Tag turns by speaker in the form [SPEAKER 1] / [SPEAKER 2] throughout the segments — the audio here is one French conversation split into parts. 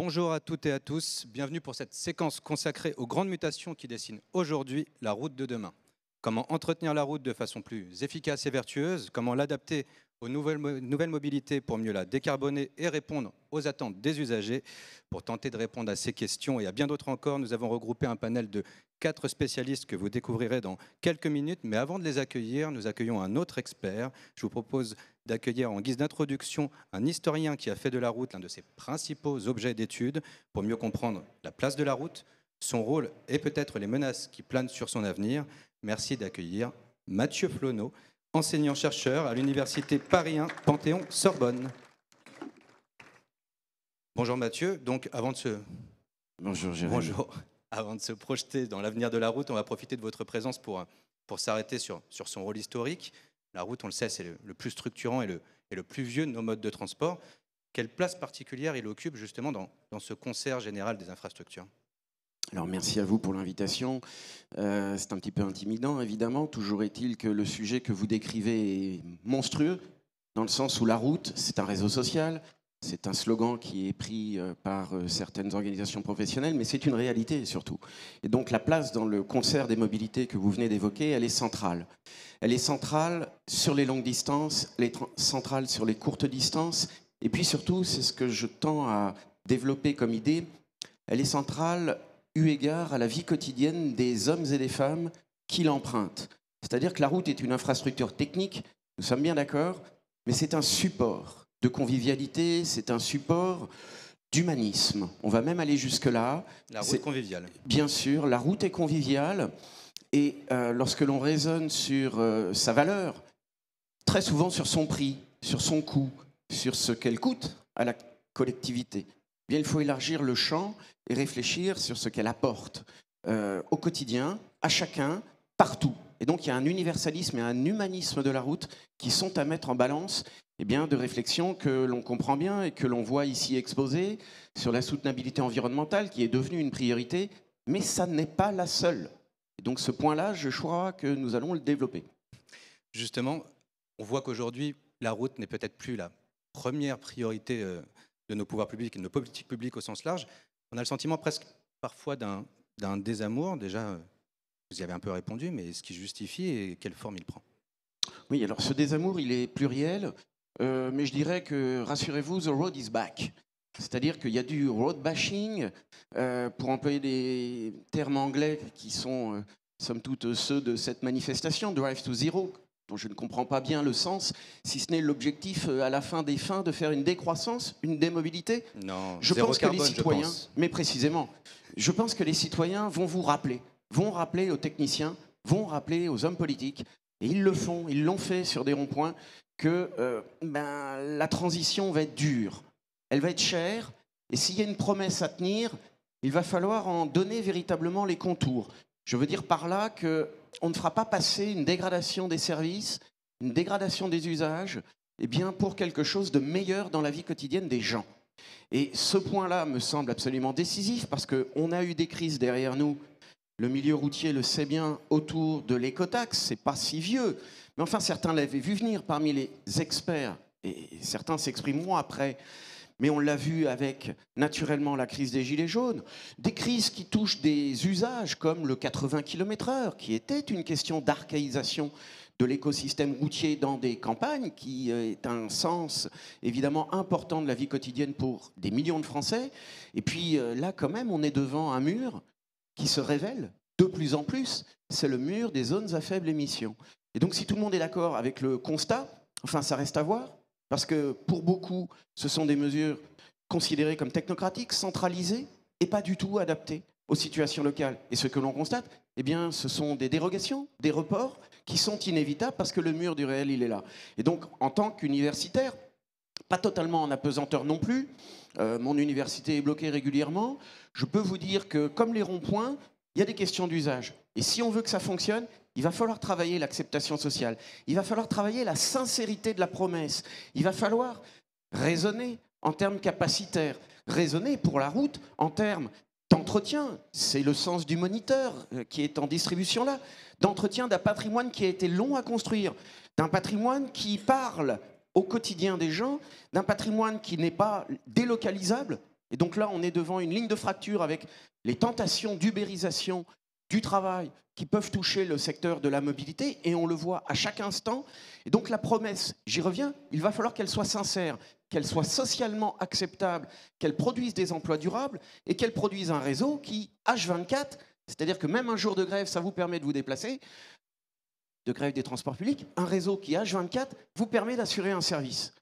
[SPEAKER 1] Bonjour à toutes et à tous, bienvenue pour cette séquence consacrée aux grandes mutations qui dessinent aujourd'hui la route de demain. Comment entretenir la route de façon plus efficace et vertueuse, comment l'adapter aux nouvelles mobilités pour mieux la décarboner et répondre aux attentes des usagers. Pour tenter de répondre à ces questions et à bien d'autres encore, nous avons regroupé un panel de 4 spécialistes que vous découvrirez dans quelques minutes. Mais avant de les accueillir, nous accueillons un autre expert. Je vous propose d'accueillir en guise d'introduction un historien qui a fait de la route l'un de ses principaux objets d'étude pour mieux comprendre la place de la route, son rôle et peut-être les menaces qui planent sur son avenir. Merci d'accueillir Mathieu Flonneau, enseignant-chercheur à l'Université Paris 1 Panthéon-Sorbonne. Bonjour Mathieu. Donc avant de se...
[SPEAKER 2] Bonjour Jérémy.
[SPEAKER 1] Bonjour. Avant de se projeter dans l'avenir de la route, on va profiter de votre présence pour s'arrêter sur son rôle historique. La route, on le sait, c'est le plus structurant et le plus vieux de nos modes de transport. Quelle place particulière il occupe justement dans ce concert général des infrastructures ?
[SPEAKER 2] Alors merci à vous pour l'invitation. C'est un petit peu intimidant évidemment. Toujours est-il que le sujet que vous décrivez est monstrueux, dans le sens où la route, c'est un réseau social, c'est un slogan qui est pris par certaines organisations professionnelles, mais c'est une réalité surtout. Et donc la place dans le concert des mobilités que vous venez d'évoquer, elle est centrale. Elle est centrale sur les longues distances, elle est centrale sur les courtes distances, et puis surtout, c'est ce que je tends à développer comme idée, elle est centrale eu égard à la vie quotidienne des hommes et des femmes qui l'empruntent. C'est-à-dire que la route est une infrastructure technique, nous sommes bien d'accord, mais c'est un support de convivialité, c'est un support d'humanisme. On va même aller jusque-là.
[SPEAKER 1] La route conviviale.
[SPEAKER 2] Bien sûr, la route est conviviale, et lorsque l'on raisonne sur sa valeur, très souvent sur son prix, sur son coût, sur ce qu'elle coûte à la collectivité, eh bien, il faut élargir le champ et réfléchir sur ce qu'elle apporte au quotidien, à chacun, partout. Et donc il y a un universalisme et un humanisme de la route qui sont à mettre en balance de réflexions que l'on comprend bien et que l'on voit ici exposées sur la soutenabilité environnementale qui est devenue une priorité, mais ça n'est pas la seule. Et donc ce point-là, je crois que nous allons le développer.
[SPEAKER 1] Justement, on voit qu'aujourd'hui, la route n'est peut-être plus la première priorité de nos pouvoirs publics et de nos politiques publiques au sens large. On a le sentiment presque parfois d'un désamour. Déjà, vous y avez un peu répondu, mais ce qui justifie et quelle forme il prend ?
[SPEAKER 2] Oui, alors ce désamour, il est pluriel, mais je dirais que, rassurez-vous, the road is back. C'est-à-dire qu'il y a du road bashing, pour employer des termes anglais qui sont, somme toute, ceux de cette manifestation, Drive to Zero, dont je ne comprends pas bien le sens, si ce n'est l'objectif à la fin des fins de faire une décroissance, une démobilité.
[SPEAKER 1] Non,
[SPEAKER 2] je
[SPEAKER 1] zéro
[SPEAKER 2] pense
[SPEAKER 1] carbone,
[SPEAKER 2] que les citoyens,
[SPEAKER 1] je pense.
[SPEAKER 2] mais précisément, je pense que les citoyens vont vous rappeler, vont rappeler aux techniciens, vont rappeler aux hommes politiques, et ils le font, ils l'ont fait sur des ronds-points, que la transition va être dure, elle va être chère, et s'il y a une promesse à tenir, il va falloir en donner véritablement les contours. Je veux dire par là qu'on ne fera pas passer une dégradation des services, une dégradation des usages, pour quelque chose de meilleur dans la vie quotidienne des gens. Et ce point-là me semble absolument décisif parce qu'on a eu des crises derrière nous. Le milieu routier le sait bien autour de l'écotaxe, c'est pas si vieux. Mais enfin, certains l'avaient vu venir parmi les experts, et certains s'exprimeront après. Mais on l'a vu avec, naturellement, la crise des Gilets jaunes, des crises qui touchent des usages comme le 80 km/h, qui était une question d'archaïsation de l'écosystème routier dans des campagnes, qui est un sens évidemment important de la vie quotidienne pour des millions de Français. Et puis là, quand même, on est devant un mur qui se révèle de plus en plus, c'est le mur des zones à faible émission. Et donc si tout le monde est d'accord avec le constat, enfin ça reste à voir, parce que pour beaucoup, ce sont des mesures considérées comme technocratiques, centralisées et pas du tout adaptées aux situations locales. Et ce que l'on constate, ce sont des dérogations, des reports qui sont inévitables parce que le mur du réel, il est là. Et donc, en tant qu'universitaire, pas totalement en apesanteur non plus, mon université est bloquée régulièrement, je peux vous dire que, comme les ronds-points, il y a des questions d'usage. Et si on veut que ça fonctionne, il va falloir travailler l'acceptation sociale. Il va falloir travailler la sincérité de la promesse. Il va falloir raisonner en termes capacitaires, raisonner pour la route en termes d'entretien. C'est le sens du moniteur qui est en distribution là. D'entretien d'un patrimoine qui a été long à construire, d'un patrimoine qui parle au quotidien des gens, d'un patrimoine qui n'est pas délocalisable. Et donc là, on est devant une ligne de fracture avec les tentations d'ubérisation du travail qui peuvent toucher le secteur de la mobilité, et on le voit à chaque instant. Et donc la promesse, j'y reviens, il va falloir qu'elle soit sincère, qu'elle soit socialement acceptable, qu'elle produise des emplois durables et qu'elle produise un réseau qui, H24, c'est-à-dire que même un jour de grève, ça vous permet de vous déplacer, de grève des transports publics, un réseau qui, H24, vous permet d'assurer un service.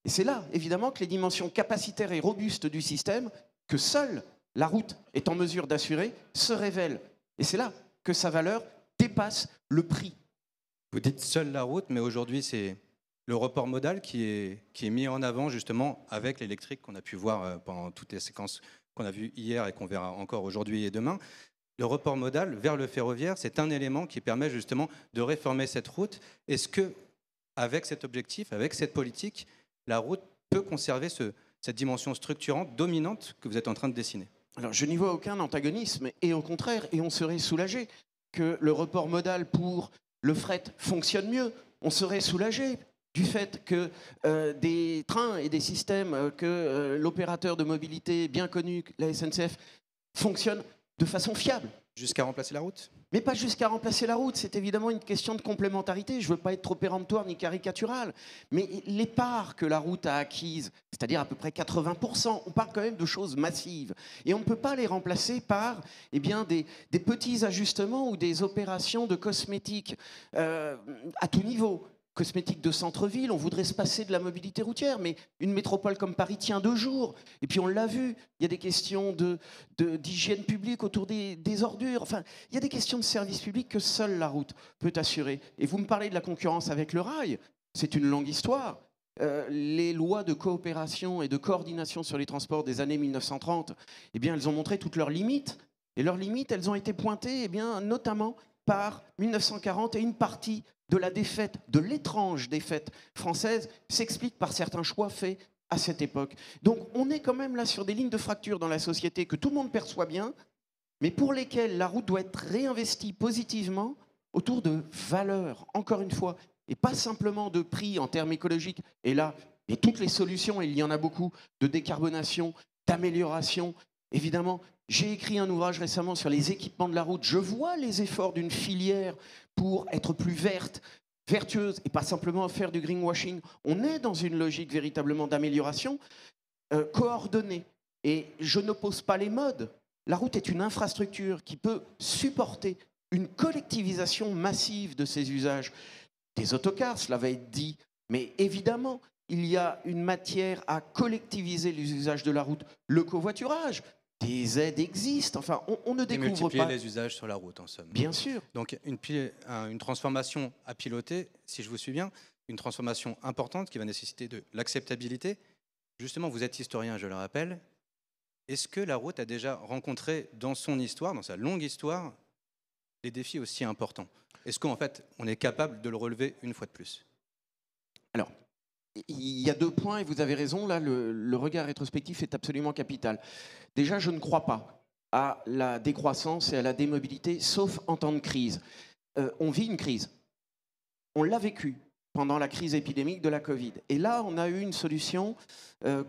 [SPEAKER 2] Et c'est là, évidemment, que les dimensions capacitaires et robustes du système, que seule la route est en mesure d'assurer, se révèlent. Et c'est là que sa valeur dépasse le prix.
[SPEAKER 1] Vous dites seule la route, mais aujourd'hui, c'est le report modal qui est mis en avant justement avec l'électrique qu'on a pu voir pendant toutes les séquences qu'on a vues hier et qu'on verra encore aujourd'hui et demain. Le report modal vers le ferroviaire, c'est un élément qui permet justement de réformer cette route. Est-ce que, avec cet objectif, avec cette politique, la route peut conserver cette dimension structurante, dominante que vous êtes en train de dessiner?
[SPEAKER 2] Alors, je n'y vois aucun antagonisme, et au contraire, et on serait soulagé que le report modal pour le fret fonctionne mieux. On serait soulagé du fait que des trains et des systèmes que l'opérateur de mobilité bien connu, la SNCF, fonctionnent de façon fiable.
[SPEAKER 1] Jusqu'à remplacer la route?
[SPEAKER 2] Mais pas jusqu'à remplacer la route, c'est évidemment une question de complémentarité. Je ne veux pas être trop péremptoire ni caricatural, mais les parts que la route a acquises, c'est-à-dire à peu près 80%, on parle quand même de choses massives. Et on ne peut pas les remplacer par des petits ajustements ou des opérations de cosmétiques à tout niveau. Cosmétique de centre-ville, on voudrait se passer de la mobilité routière, mais une métropole comme Paris tient 2 jours. Et puis on l'a vu, il y a des questions d'hygiène publique autour des ordures. Enfin, il y a des questions de service public que seule la route peut assurer. Et vous me parlez de la concurrence avec le rail, c'est une longue histoire. Les lois de coopération et de coordination sur les transports des années 1930, elles ont montré toutes leurs limites. Et leurs limites, elles ont été pointées notamment par 1940, et une partie de la défaite, de l'étrange défaite française, s'explique par certains choix faits à cette époque. Donc on est quand même là sur des lignes de fracture dans la société que tout le monde perçoit bien, mais pour lesquelles la route doit être réinvestie positivement autour de valeurs, encore une fois, et pas simplement de prix en termes écologiques. Et là, et toutes les solutions, il y en a beaucoup, de décarbonation, d'amélioration, évidemment. J'ai écrit un ouvrage récemment sur les équipements de la route. Je vois les efforts d'une filière pour être plus verte, vertueuse, et pas simplement faire du greenwashing. On est dans une logique véritablement d'amélioration coordonnée. Et je n'oppose pas les modes. La route est une infrastructure qui peut supporter une collectivisation massive de ses usages. Des autocars, cela va être dit, mais évidemment, il y a une matière à collectiviser les usages de la route. Le covoiturage, des aides existent, enfin, on ne découvre
[SPEAKER 1] Démultiplier
[SPEAKER 2] pas.
[SPEAKER 1] les usages sur la route, en somme.
[SPEAKER 2] Bien sûr.
[SPEAKER 1] Donc, une transformation à piloter, si je vous suis bien, une transformation importante qui va nécessiter de l'acceptabilité. Justement, vous êtes historien, je le rappelle. Est-ce que la route a déjà rencontré dans son histoire, dans sa longue histoire, des défis aussi importants? Est-ce qu'en fait, on est capable de le relever une fois de plus?
[SPEAKER 2] Alors, il y a 2 points, et vous avez raison, là, le regard rétrospectif est absolument capital. Déjà, je ne crois pas à la décroissance et à la démobilité, sauf en temps de crise. On vit une crise. On l'a vécu pendant la crise épidémique de la Covid. Et là, on a eu une solution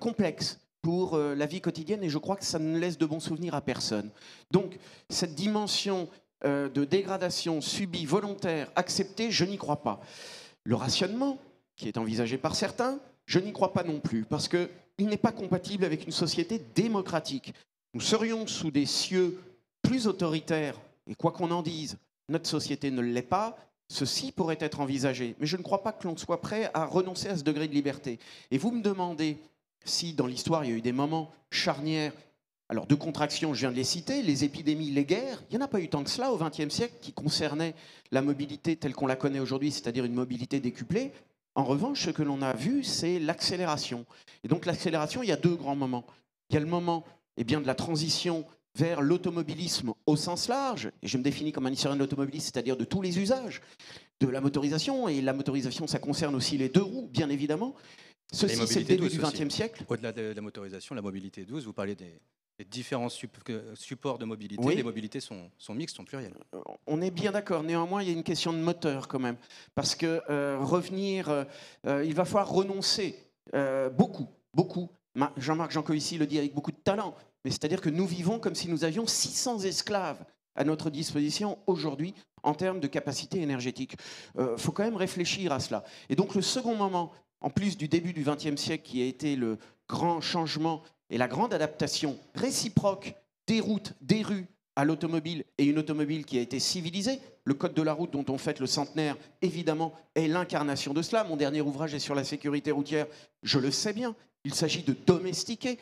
[SPEAKER 2] complexe pour la vie quotidienne, et je crois que ça ne laisse de bons souvenirs à personne. Donc, cette dimension de dégradation subie, volontaire, acceptée, je n'y crois pas. Le rationnement, qui est envisagé par certains, je n'y crois pas non plus, parce qu'il n'est pas compatible avec une société démocratique. Nous serions sous des cieux plus autoritaires, et quoi qu'on en dise, notre société ne l'est pas, ceci pourrait être envisagé. Mais je ne crois pas que l'on soit prêt à renoncer à ce degré de liberté. Et vous me demandez si, dans l'histoire, il y a eu des moments charnières, alors de contraction, je viens de les citer, les épidémies, les guerres, il n'y en a pas eu tant que cela au XXe siècle qui concernait la mobilité telle qu'on la connaît aujourd'hui, c'est-à-dire une mobilité décuplée. En revanche, ce que l'on a vu, c'est l'accélération. Et donc l'accélération, il y a 2 grands moments. Il y a le moment de la transition vers l'automobilisme au sens large, et je me définis comme un historien de l'automobilisme, c'est-à-dire de tous les usages de la motorisation, et la motorisation, ça concerne aussi les 2 roues, bien évidemment. Ceci, c'est le début du XXe siècle.
[SPEAKER 1] Au-delà de la motorisation, la mobilité douce, vous parlez des différents supports de mobilité.
[SPEAKER 2] Oui.
[SPEAKER 1] Les mobilités sont mixtes, sont plurielles.
[SPEAKER 2] On est bien d'accord. Néanmoins, il y a une question de moteur quand même. Parce que il va falloir renoncer beaucoup Jean-Marc Jancovici le dit avec beaucoup de talent, mais c'est-à-dire que nous vivons comme si nous avions 600 esclaves à notre disposition aujourd'hui en termes de capacité énergétique. Faut quand même réfléchir à cela. Et donc le second moment, en plus du début du XXe siècle, qui a été le grand changement et la grande adaptation réciproque des routes, des rues à l'automobile, et une automobile qui a été civilisée. Le code de la route dont on fête le centenaire, évidemment, est l'incarnation de cela. Mon dernier ouvrage est sur la sécurité routière, je le sais bien. Il s'agit de domestiquer,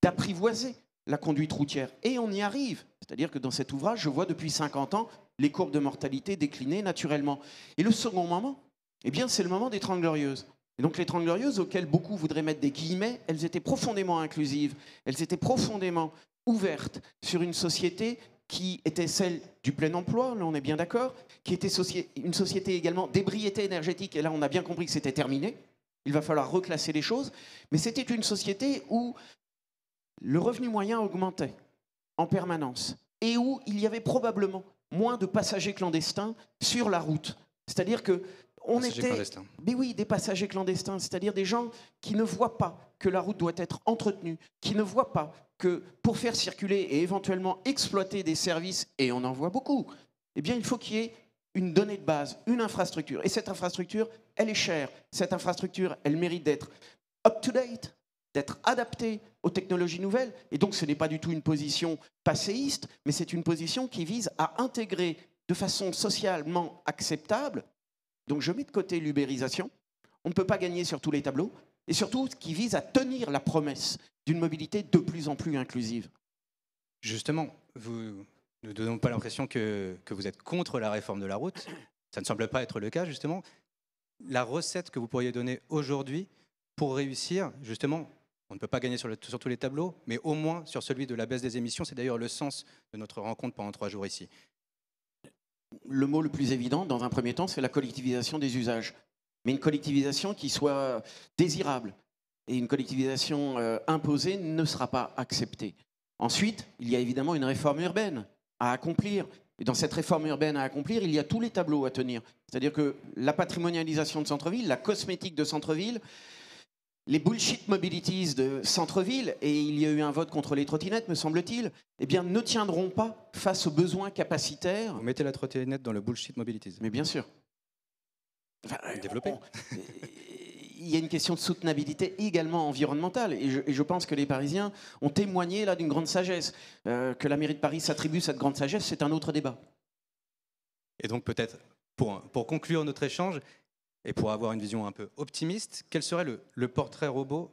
[SPEAKER 2] d'apprivoiser la conduite routière. Et on y arrive. C'est-à-dire que dans cet ouvrage, je vois depuis 50 ans les courbes de mortalité décliner naturellement. Et le second moment, eh bien, c'est le moment des Trente Glorieuses. Et donc les Trente Glorieuses, auxquelles beaucoup voudraient mettre des guillemets, elles étaient profondément inclusives, elles étaient profondément ouvertes sur une société qui était celle du plein emploi, là on est bien d'accord, qui était une société également d'ébriété énergétique, et là on a bien compris que c'était terminé, il va falloir reclasser les choses, mais c'était une société où le revenu moyen augmentait en permanence, et où il y avait probablement moins de passagers clandestins sur la route. C'est-à-dire que on était, mais oui, des passagers clandestins, c'est-à-dire des gens qui ne voient pas que la route doit être entretenue, qui ne voient pas que pour faire circuler et éventuellement exploiter des services, et on en voit beaucoup, eh bien il faut qu'il y ait une donnée de base, une infrastructure. Et cette infrastructure, elle est chère. Cette infrastructure, elle mérite d'être up-to-date, d'être adaptée aux technologies nouvelles. Et donc ce n'est pas du tout une position passéiste, mais c'est une position qui vise à intégrer de façon socialement acceptable. Donc je mets de côté l'ubérisation, on ne peut pas gagner sur tous les tableaux, et surtout qui vise à tenir la promesse d'une mobilité de plus en plus inclusive.
[SPEAKER 1] Justement, vous ne donnons pas l'impression que vous êtes contre la réforme de la route, ça ne semble pas être le cas justement. La recette que vous pourriez donner aujourd'hui pour réussir, justement, on ne peut pas gagner sur tous les tableaux, mais au moins sur celui de la baisse des émissions, c'est d'ailleurs le sens de notre rencontre pendant 3 jours ici.
[SPEAKER 2] Le mot le plus évident, dans un premier temps, c'est la collectivisation des usages. Mais une collectivisation qui soit désirable. Et une collectivisation imposée ne sera pas acceptée. Ensuite, il y a évidemment une réforme urbaine à accomplir. Et dans cette réforme urbaine à accomplir, il y a tous les tableaux à tenir. C'est-à-dire que la patrimonialisation de centre-ville, la cosmétique de centre-ville, les bullshit mobilities de centre-ville, et il y a eu un vote contre les trottinettes, me semble-t-il, eh bien, ne tiendront pas face aux besoins capacitaires.
[SPEAKER 1] Vous mettez la trottinette dans le bullshit mobilities.
[SPEAKER 2] Mais bien sûr.
[SPEAKER 1] Enfin, développer.
[SPEAKER 2] Il y a une question de soutenabilité également environnementale. Et je pense que les Parisiens ont témoigné là d'une grande sagesse. Que la mairie de Paris s'attribue cette grande sagesse, c'est un autre débat.
[SPEAKER 1] Et donc peut-être, pour conclure notre échange, et pour avoir une vision un peu optimiste, quel serait le portrait robot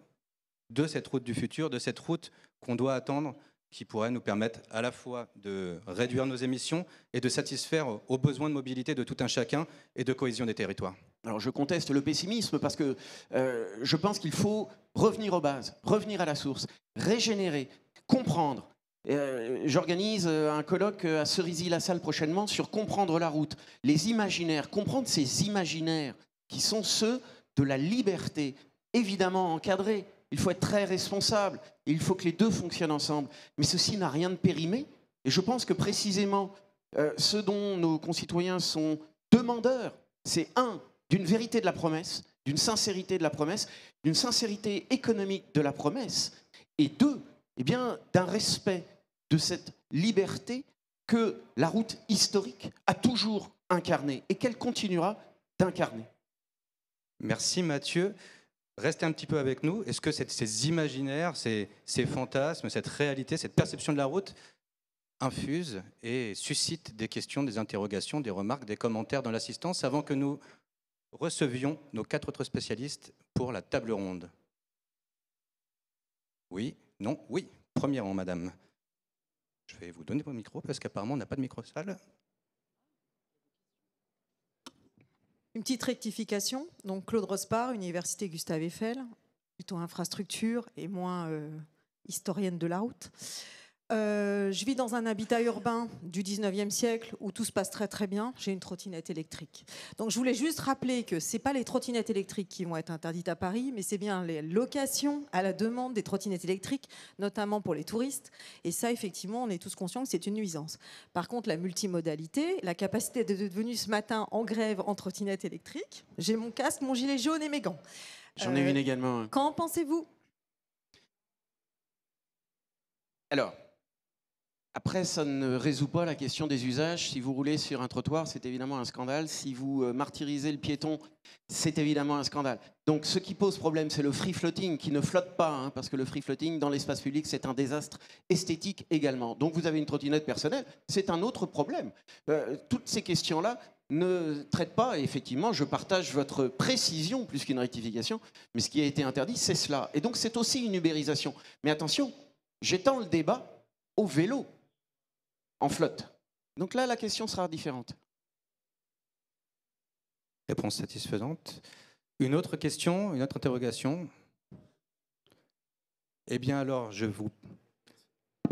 [SPEAKER 1] de cette route du futur, de cette route qu'on doit attendre, qui pourrait nous permettre à la fois de réduire nos émissions et de satisfaire aux besoins de mobilité de tout un chacun et de cohésion des territoires?
[SPEAKER 2] Alors je conteste le pessimisme parce que je pense qu'il faut revenir aux bases, revenir à la source, régénérer, comprendre. J'organise un colloque à Cerisy-la-Salle prochainement sur comprendre la route, les imaginaires, comprendre ces imaginaires qui sont ceux de la liberté, évidemment encadrés. Il faut être très responsable, et il faut que les deux fonctionnent ensemble. Mais ceci n'a rien de périmé, et je pense que précisément ce dont nos concitoyens sont demandeurs, c'est d'une vérité de la promesse, d'une sincérité de la promesse, d'une sincérité économique de la promesse, et deux, eh bien, d'un respect de cette liberté que la route historique a toujours incarnée et qu'elle continuera d'incarner.
[SPEAKER 1] Merci Mathieu. Restez un petit peu avec nous. Est-ce que ces imaginaires, ces fantasmes, cette réalité, cette perception de la route infusent et suscitent des questions, des interrogations, des remarques, des commentaires dans l'assistance avant que nous recevions nos 4 autres spécialistes pour la table ronde? Oui, non, oui. Premier rang, madame. Je vais vous donner mon micro parce qu'apparemment on n'a pas de micro-salle.
[SPEAKER 3] Une petite rectification. Donc Claude Rospard, Université Gustave Eiffel, plutôt infrastructure et moins historienne de la route. Je vis dans un habitat urbain du 19e siècle où tout se passe très très bien. J'ai une trottinette électrique. Donc je voulais juste rappeler que ce n'est pas les trottinettes électriques qui vont être interdites à Paris, mais c'est bien les locations à la demande des trottinettes électriques, notamment pour les touristes. Et ça, effectivement, on est tous conscients que c'est une nuisance. Par contre, la multimodalité, la capacité d'être venu ce matin en grève en trottinette électrique, j'ai mon casque, mon gilet jaune et mes gants.
[SPEAKER 2] J'en ai une également.
[SPEAKER 3] Qu'en pensez-vous ?
[SPEAKER 2] Alors, après, ça ne résout pas la question des usages. Si vous roulez sur un trottoir, c'est évidemment un scandale. Si vous martyrisez le piéton, c'est évidemment un scandale. Donc, ce qui pose problème, c'est le free floating qui ne flotte pas, hein, parce que le free floating dans l'espace public, c'est un désastre esthétique également. Donc, vous avez une trottinette personnelle, c'est un autre problème. Toutes ces questions-là ne traitent pas, et effectivement, je partage votre précision plus qu'une rectification, mais ce qui a été interdit, c'est cela. Et donc, c'est aussi une ubérisation. Mais attention, j'étends le débat au vélo en flotte. Donc là, la question sera différente.
[SPEAKER 1] Réponse satisfaisante. Une autre question, une autre interrogation? Eh bien alors, je vous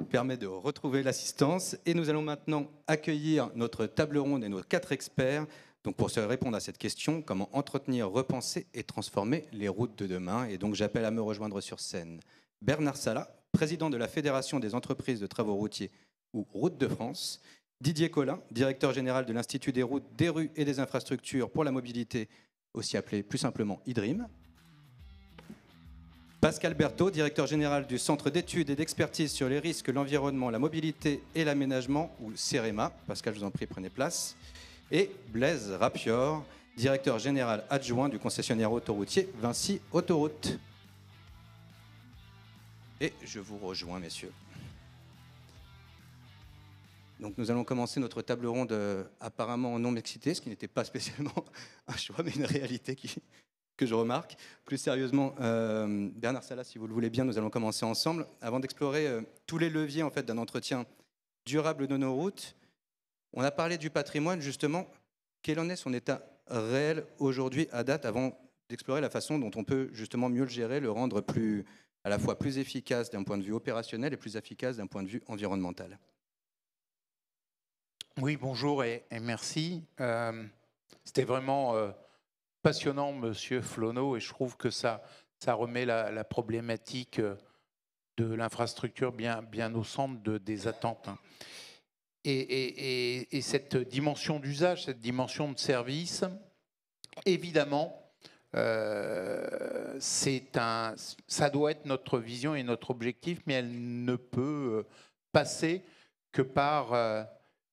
[SPEAKER 1] permets de retrouver l'assistance et nous allons maintenant accueillir notre table ronde et nos 4 experts. Donc pour se répondre à cette question, comment entretenir, repenser et transformer les routes de demain? Et donc j'appelle à me rejoindre sur scène Bernard Salat, président de la Fédération des entreprises de travaux routiers ou Routes de France, Didier Collin, directeur général de l'Institut des routes, des rues et des infrastructures pour la mobilité, aussi appelé plus simplement IDRIM, Pascal Berthaud, directeur général du Centre d'études et d'expertise sur les risques, l'environnement, la mobilité et l'aménagement, ou CEREMA. Pascal, je vous en prie, prenez place. Et Blaise Rapior, directeur général adjoint du concessionnaire autoroutier Vinci Autoroute. Et je vous rejoins, messieurs. Donc nous allons commencer notre table ronde apparemment en non-mixité, ce qui n'était pas spécialement un choix, mais une réalité que je remarque. Plus sérieusement, Bernard Salat, si vous le voulez bien, nous allons commencer ensemble. Avant d'explorer tous les leviers en fait, d'un entretien durable de nos routes, on a parlé du patrimoine, justement. Quel en est son état réel aujourd'hui, à date, avant d'explorer la façon dont on peut justement mieux le gérer, le rendre à la fois plus efficace d'un point de vue opérationnel et plus efficace d'un point de vue environnemental?
[SPEAKER 4] Oui, bonjour et merci. C'était vraiment passionnant, Monsieur Flonneau, et je trouve que ça remet la problématique de l'infrastructure bien au centre des attentes. Et cette dimension d'usage, cette dimension de service, évidemment, ça doit être notre vision et notre objectif, mais elle ne peut passer que par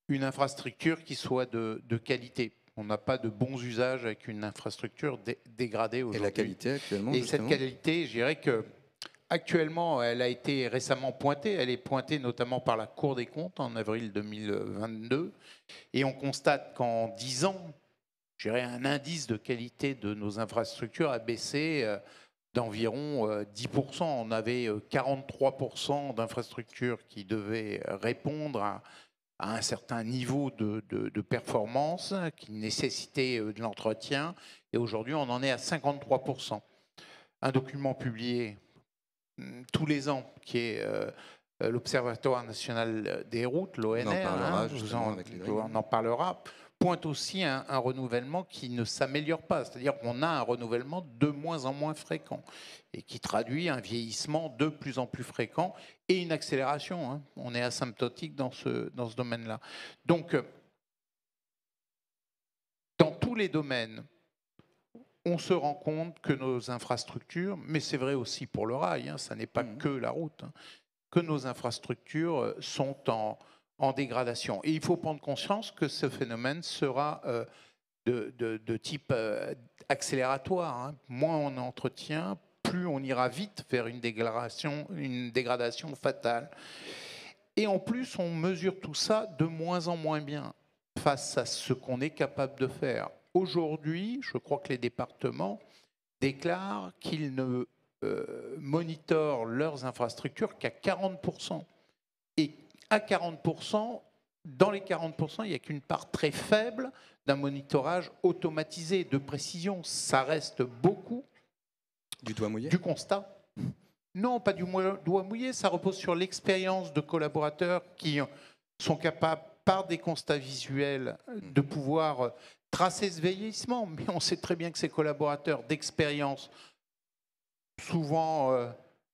[SPEAKER 4] une infrastructure qui soit de qualité. On n'a pas de bons usages avec une infrastructure dégradée aujourd'hui.
[SPEAKER 1] Et la qualité actuellement,
[SPEAKER 4] et
[SPEAKER 1] justement.
[SPEAKER 4] cette qualité, je dirais que actuellement, elle a été récemment pointée. Elle est pointée notamment par la Cour des comptes en avril 2022. Et on constate qu'en 10 ans, je dirais, un indice de qualité de nos infrastructures a baissé d'environ 10%. On avait 43% d'infrastructures qui devaient répondre à un certain niveau de performance qui nécessitait de l'entretien. Et aujourd'hui, on en est à 53%. Un document publié tous les ans, qui est l'Observatoire national des routes, l'ONR, on en parlera, pointe aussi un renouvellement qui ne s'améliore pas. C'est-à-dire qu'on a un renouvellement de moins en moins fréquent et qui traduit un vieillissement de plus en plus fréquent et une accélération. Hein. On est asymptotique dans ce domaine-là. Donc, dans tous les domaines, on se rend compte que nos infrastructures, mais c'est vrai aussi pour le rail, hein, ça n'est pas que la route, hein, que nos infrastructures sont en dégradation. Et il faut prendre conscience que ce phénomène sera de type accélératoire. Hein. Moins on entretient, plus on ira vite vers une dégradation fatale. Et en plus, on mesure tout ça de moins en moins bien face à ce qu'on est capable de faire. Aujourd'hui, je crois que les départements déclarent qu'ils ne monitorent leurs infrastructures qu'à 40%. Et à 40%, dans les 40%, il n'y a qu'une part très faible d'un monitorage automatisé de précision. Ça reste beaucoup.
[SPEAKER 1] Du doigt mouillé ?
[SPEAKER 4] Du constat. Non, pas du doigt mouillé. Ça repose sur l'expérience de collaborateurs qui sont capables, par des constats visuels, de pouvoir tracer ce vieillissement. Mais on sait très bien que ces collaborateurs d'expérience, souvent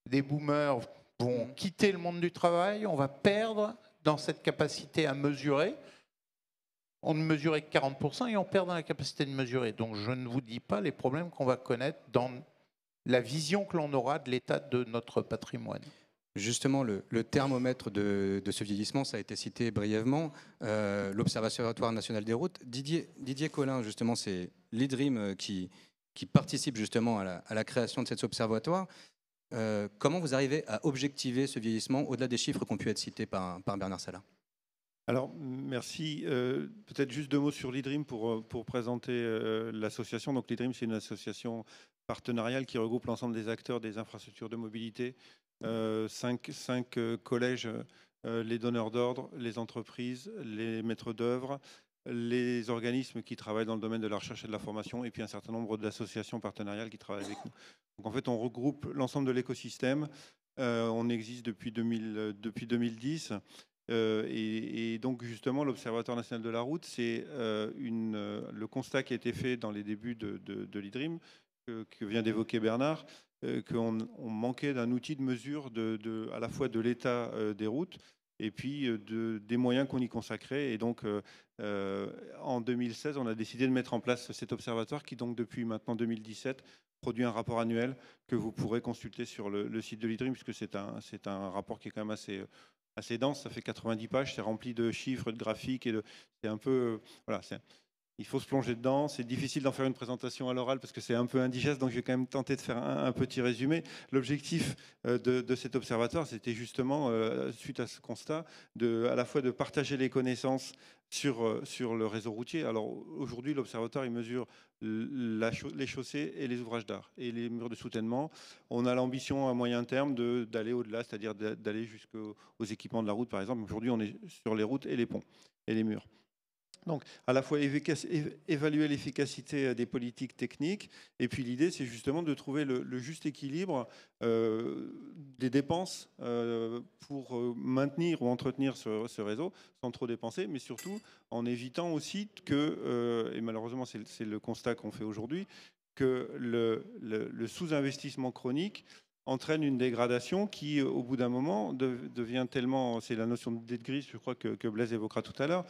[SPEAKER 4] des boomers, vont quitter le monde du travail. On va perdre dans cette capacité à mesurer. On ne mesurait que 40% et on perd dans la capacité de mesurer. Donc je ne vous dis pas les problèmes qu'on va connaître dans la vision que l'on aura de l'état de notre patrimoine.
[SPEAKER 1] Justement, le thermomètre de ce vieillissement, ça a été cité brièvement, l'Observatoire national des routes. Didier Collin, justement, c'est l'IDRIM qui participe justement à la création de cet observatoire. Comment vous arrivez à objectiver ce vieillissement au-delà des chiffres qui ont pu être cités par Bernard Salat?
[SPEAKER 5] Alors, merci. Peut-être juste 2 mots sur l'IDRIM pour présenter l'association. Donc, l'IDRIM, c'est une association partenariale qui regroupe l'ensemble des acteurs des infrastructures de mobilité, 5 collèges, les donneurs d'ordre, les entreprises, les maîtres d'œuvre, les organismes qui travaillent dans le domaine de la recherche et de la formation, et puis un certain nombre d'associations partenariales qui travaillent avec nous. Donc, en fait, on regroupe l'ensemble de l'écosystème. On existe depuis 2010. Et donc justement, l'Observatoire national de la route, c'est le constat qui a été fait dans les débuts de l'IDRIM, que vient d'évoquer Bernard, qu'on manquait d'un outil de mesure à la fois de l'état des routes et puis des moyens qu'on y consacrait. Et donc en 2016, on a décidé de mettre en place cet observatoire qui donc depuis maintenant 2017 produit un rapport annuel que vous pourrez consulter sur le site de l'IDRIM, puisque c'est un rapport qui est quand même assez dense, ça fait 90 pages, c'est rempli de chiffres, de graphiques, c'est un peu... voilà, il faut se plonger dedans, c'est difficile d'en faire une présentation à l'oral parce que c'est un peu indigeste, donc je vais quand même tenter de faire un petit résumé. L'objectif de cet observatoire, c'était justement, suite à ce constat, à la fois de partager les connaissances sur le réseau routier. Alors aujourd'hui, l'observatoire, il mesure les chaussées et les ouvrages d'art et les murs de soutènement. On a l'ambition à moyen terme d'aller au-delà, c'est-à-dire d'aller jusqu'aux équipements de la route, par exemple. Aujourd'hui, on est sur les routes et les ponts et les murs. Donc, à la fois évaluer l'efficacité des politiques techniques, et puis l'idée, c'est justement de trouver le juste équilibre des dépenses pour maintenir ou entretenir ce réseau, sans trop dépenser, mais surtout en évitant aussi que, et malheureusement c'est le constat qu'on fait aujourd'hui, que le sous-investissement chronique entraîne une dégradation qui, au bout d'un moment, devient tellement... C'est la notion de dette grise, je crois, que Blaise évoquera tout à l'heure,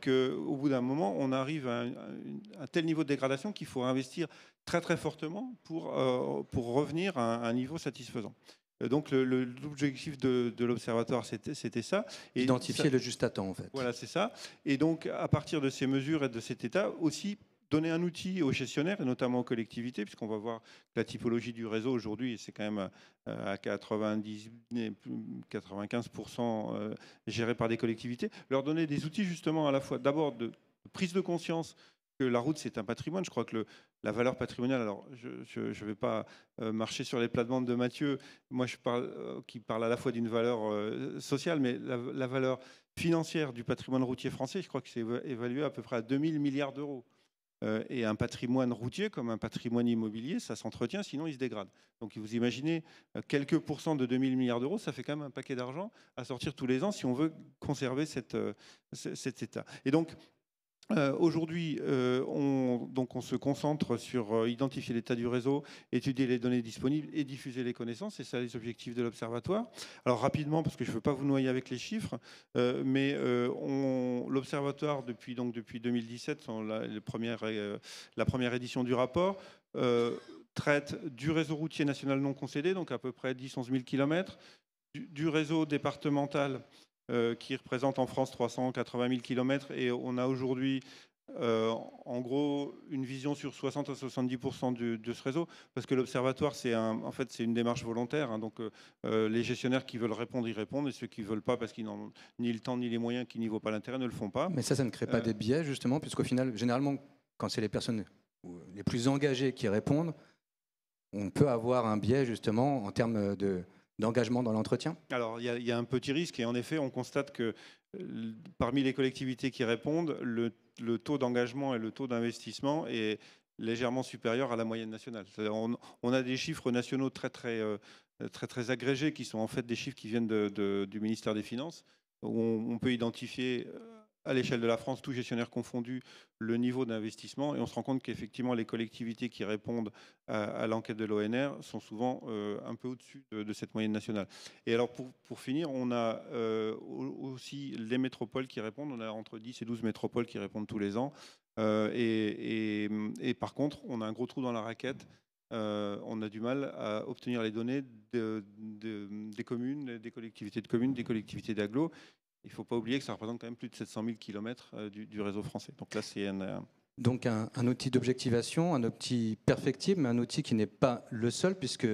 [SPEAKER 5] qu'au bout d'un moment, on arrive à un tel niveau de dégradation qu'il faut investir très très fortement pour revenir à un niveau satisfaisant. Donc l'objectif de l'Observatoire, c'était ça.
[SPEAKER 1] Et identifier le juste à temps, en fait.
[SPEAKER 5] Voilà, c'est ça. Et donc, à partir de ces mesures et de cet état, aussi donner un outil aux gestionnaires et notamment aux collectivités, puisqu'on va voir que la typologie du réseau aujourd'hui, c'est quand même à 95% géré par des collectivités, leur donner des outils justement à la fois d'abord de prise de conscience que la route c'est un patrimoine. Je crois que la valeur patrimoniale, alors je ne vais pas marcher sur les plates-bandes de Mathieu, moi qui parle à la fois d'une valeur sociale, mais la valeur financière du patrimoine routier français, je crois que c'est évalué à peu près à 2000 milliards d'euros. Et un patrimoine routier, comme un patrimoine immobilier, ça s'entretient, sinon il se dégrade. Donc vous imaginez, quelques pourcents de 2000 milliards d'euros, ça fait quand même un paquet d'argent à sortir tous les ans si on veut conserver cet état. Et donc, aujourd'hui, on se concentre sur identifier l'état du réseau, étudier les données disponibles et diffuser les connaissances. C'est ça les objectifs de l'Observatoire. Alors rapidement, parce que je ne veux pas vous noyer avec les chiffres, mais l'Observatoire, depuis 2017, la première édition du rapport, traite du réseau routier national non concédé, donc à peu près 10-11 000 km, du réseau départemental, qui représente en France 380 000 km, et on a aujourd'hui en gros une vision sur 60 à 70% de ce réseau, parce que l'Observatoire c'est une démarche volontaire, hein, donc les gestionnaires qui veulent répondre, y répondent, et ceux qui ne veulent pas parce qu'ils n'ont ni le temps ni les moyens, qui n'y voient pas l'intérêt, ne le font pas.
[SPEAKER 1] Mais ça ne crée pas des biais justement, puisqu'au final, généralement, quand c'est les personnes les plus engagées qui répondent, on peut avoir un biais justement en termes d'engagement dans l'entretien?
[SPEAKER 5] Alors, il y a un petit risque, et en effet, on constate que parmi les collectivités qui répondent, le taux d'engagement et le taux d'investissement est légèrement supérieur à la moyenne nationale. On a des chiffres nationaux très agrégés, qui sont en fait des chiffres qui viennent du ministère des Finances, où on peut identifier à l'échelle de la France, tout gestionnaire confondu, le niveau d'investissement, et on se rend compte qu'effectivement les collectivités qui répondent à l'enquête de l'ONR sont souvent un peu au-dessus de cette moyenne nationale. Et alors pour finir, on a aussi les métropoles qui répondent, on a entre 10 et 12 métropoles qui répondent tous les ans, et par contre on a un gros trou dans la raquette on a du mal à obtenir les données des communes, des collectivités de communes, des collectivités d'agglo. Il ne faut pas oublier que ça représente quand même plus de 700 000 km du réseau français. Donc là, c'est
[SPEAKER 1] Donc un outil d'objectivation, un outil perfectible, mais un outil qui n'est pas le seul, puisque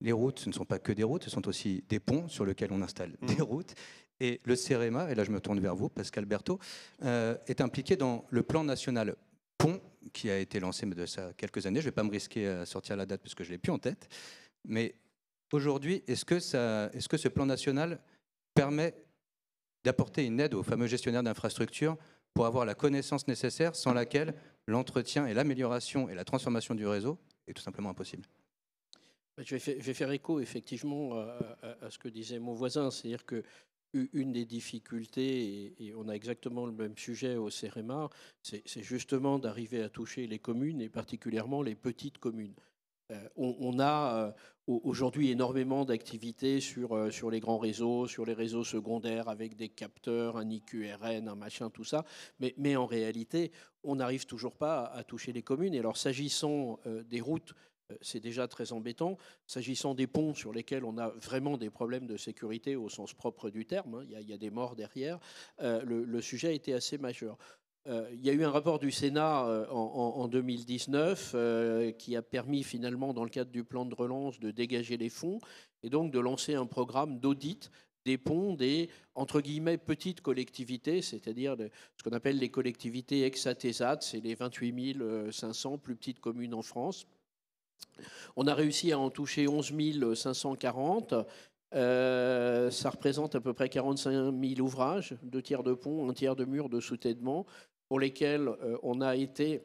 [SPEAKER 1] les routes, ce ne sont pas que des routes, ce sont aussi des ponts sur lesquels on installe des routes. Et le CEREMA, et là je me tourne vers vous, Pascal Berthaud, est impliqué dans le plan national pont qui a été lancé de ça quelques années. Je ne vais pas me risquer à sortir la date parce que je ne l'ai plus en tête. Mais aujourd'hui, est-ce que ce plan national permet d'apporter une aide aux fameux gestionnaires d'infrastructures pour avoir la connaissance nécessaire sans laquelle l'entretien et l'amélioration et la transformation du réseau est tout simplement impossible?
[SPEAKER 6] Je vais faire écho effectivement à ce que disait mon voisin, c'est-à-dire que une des difficultés, et on a exactement le même sujet au CEREMA, c'est justement d'arriver à toucher les communes et particulièrement les petites communes. On a aujourd'hui énormément d'activités sur les grands réseaux, sur les réseaux secondaires avec des capteurs, un IQRN, un machin, tout ça. Mais en réalité, on n'arrive toujours pas à toucher les communes. Et alors, s'agissant des routes, c'est déjà très embêtant. S'agissant des ponts sur lesquels on a vraiment des problèmes de sécurité au sens propre du terme, hein, il y a des morts derrière, le sujet a été assez majeur. Il y a eu un rapport du Sénat en 2019 qui a permis finalement, dans le cadre du plan de relance, de dégager les fonds et donc de lancer un programme d'audit des ponts des, entre guillemets, petites collectivités, c'est-à-dire ce qu'on appelle les collectivités ex-ATESAT, c'est les 28 500 plus petites communes en France. On a réussi à en toucher 11 540. Ça représente à peu près 45 000 ouvrages, 2 tiers de ponts, 1 tiers de murs de soutènement, pour lesquels on a été,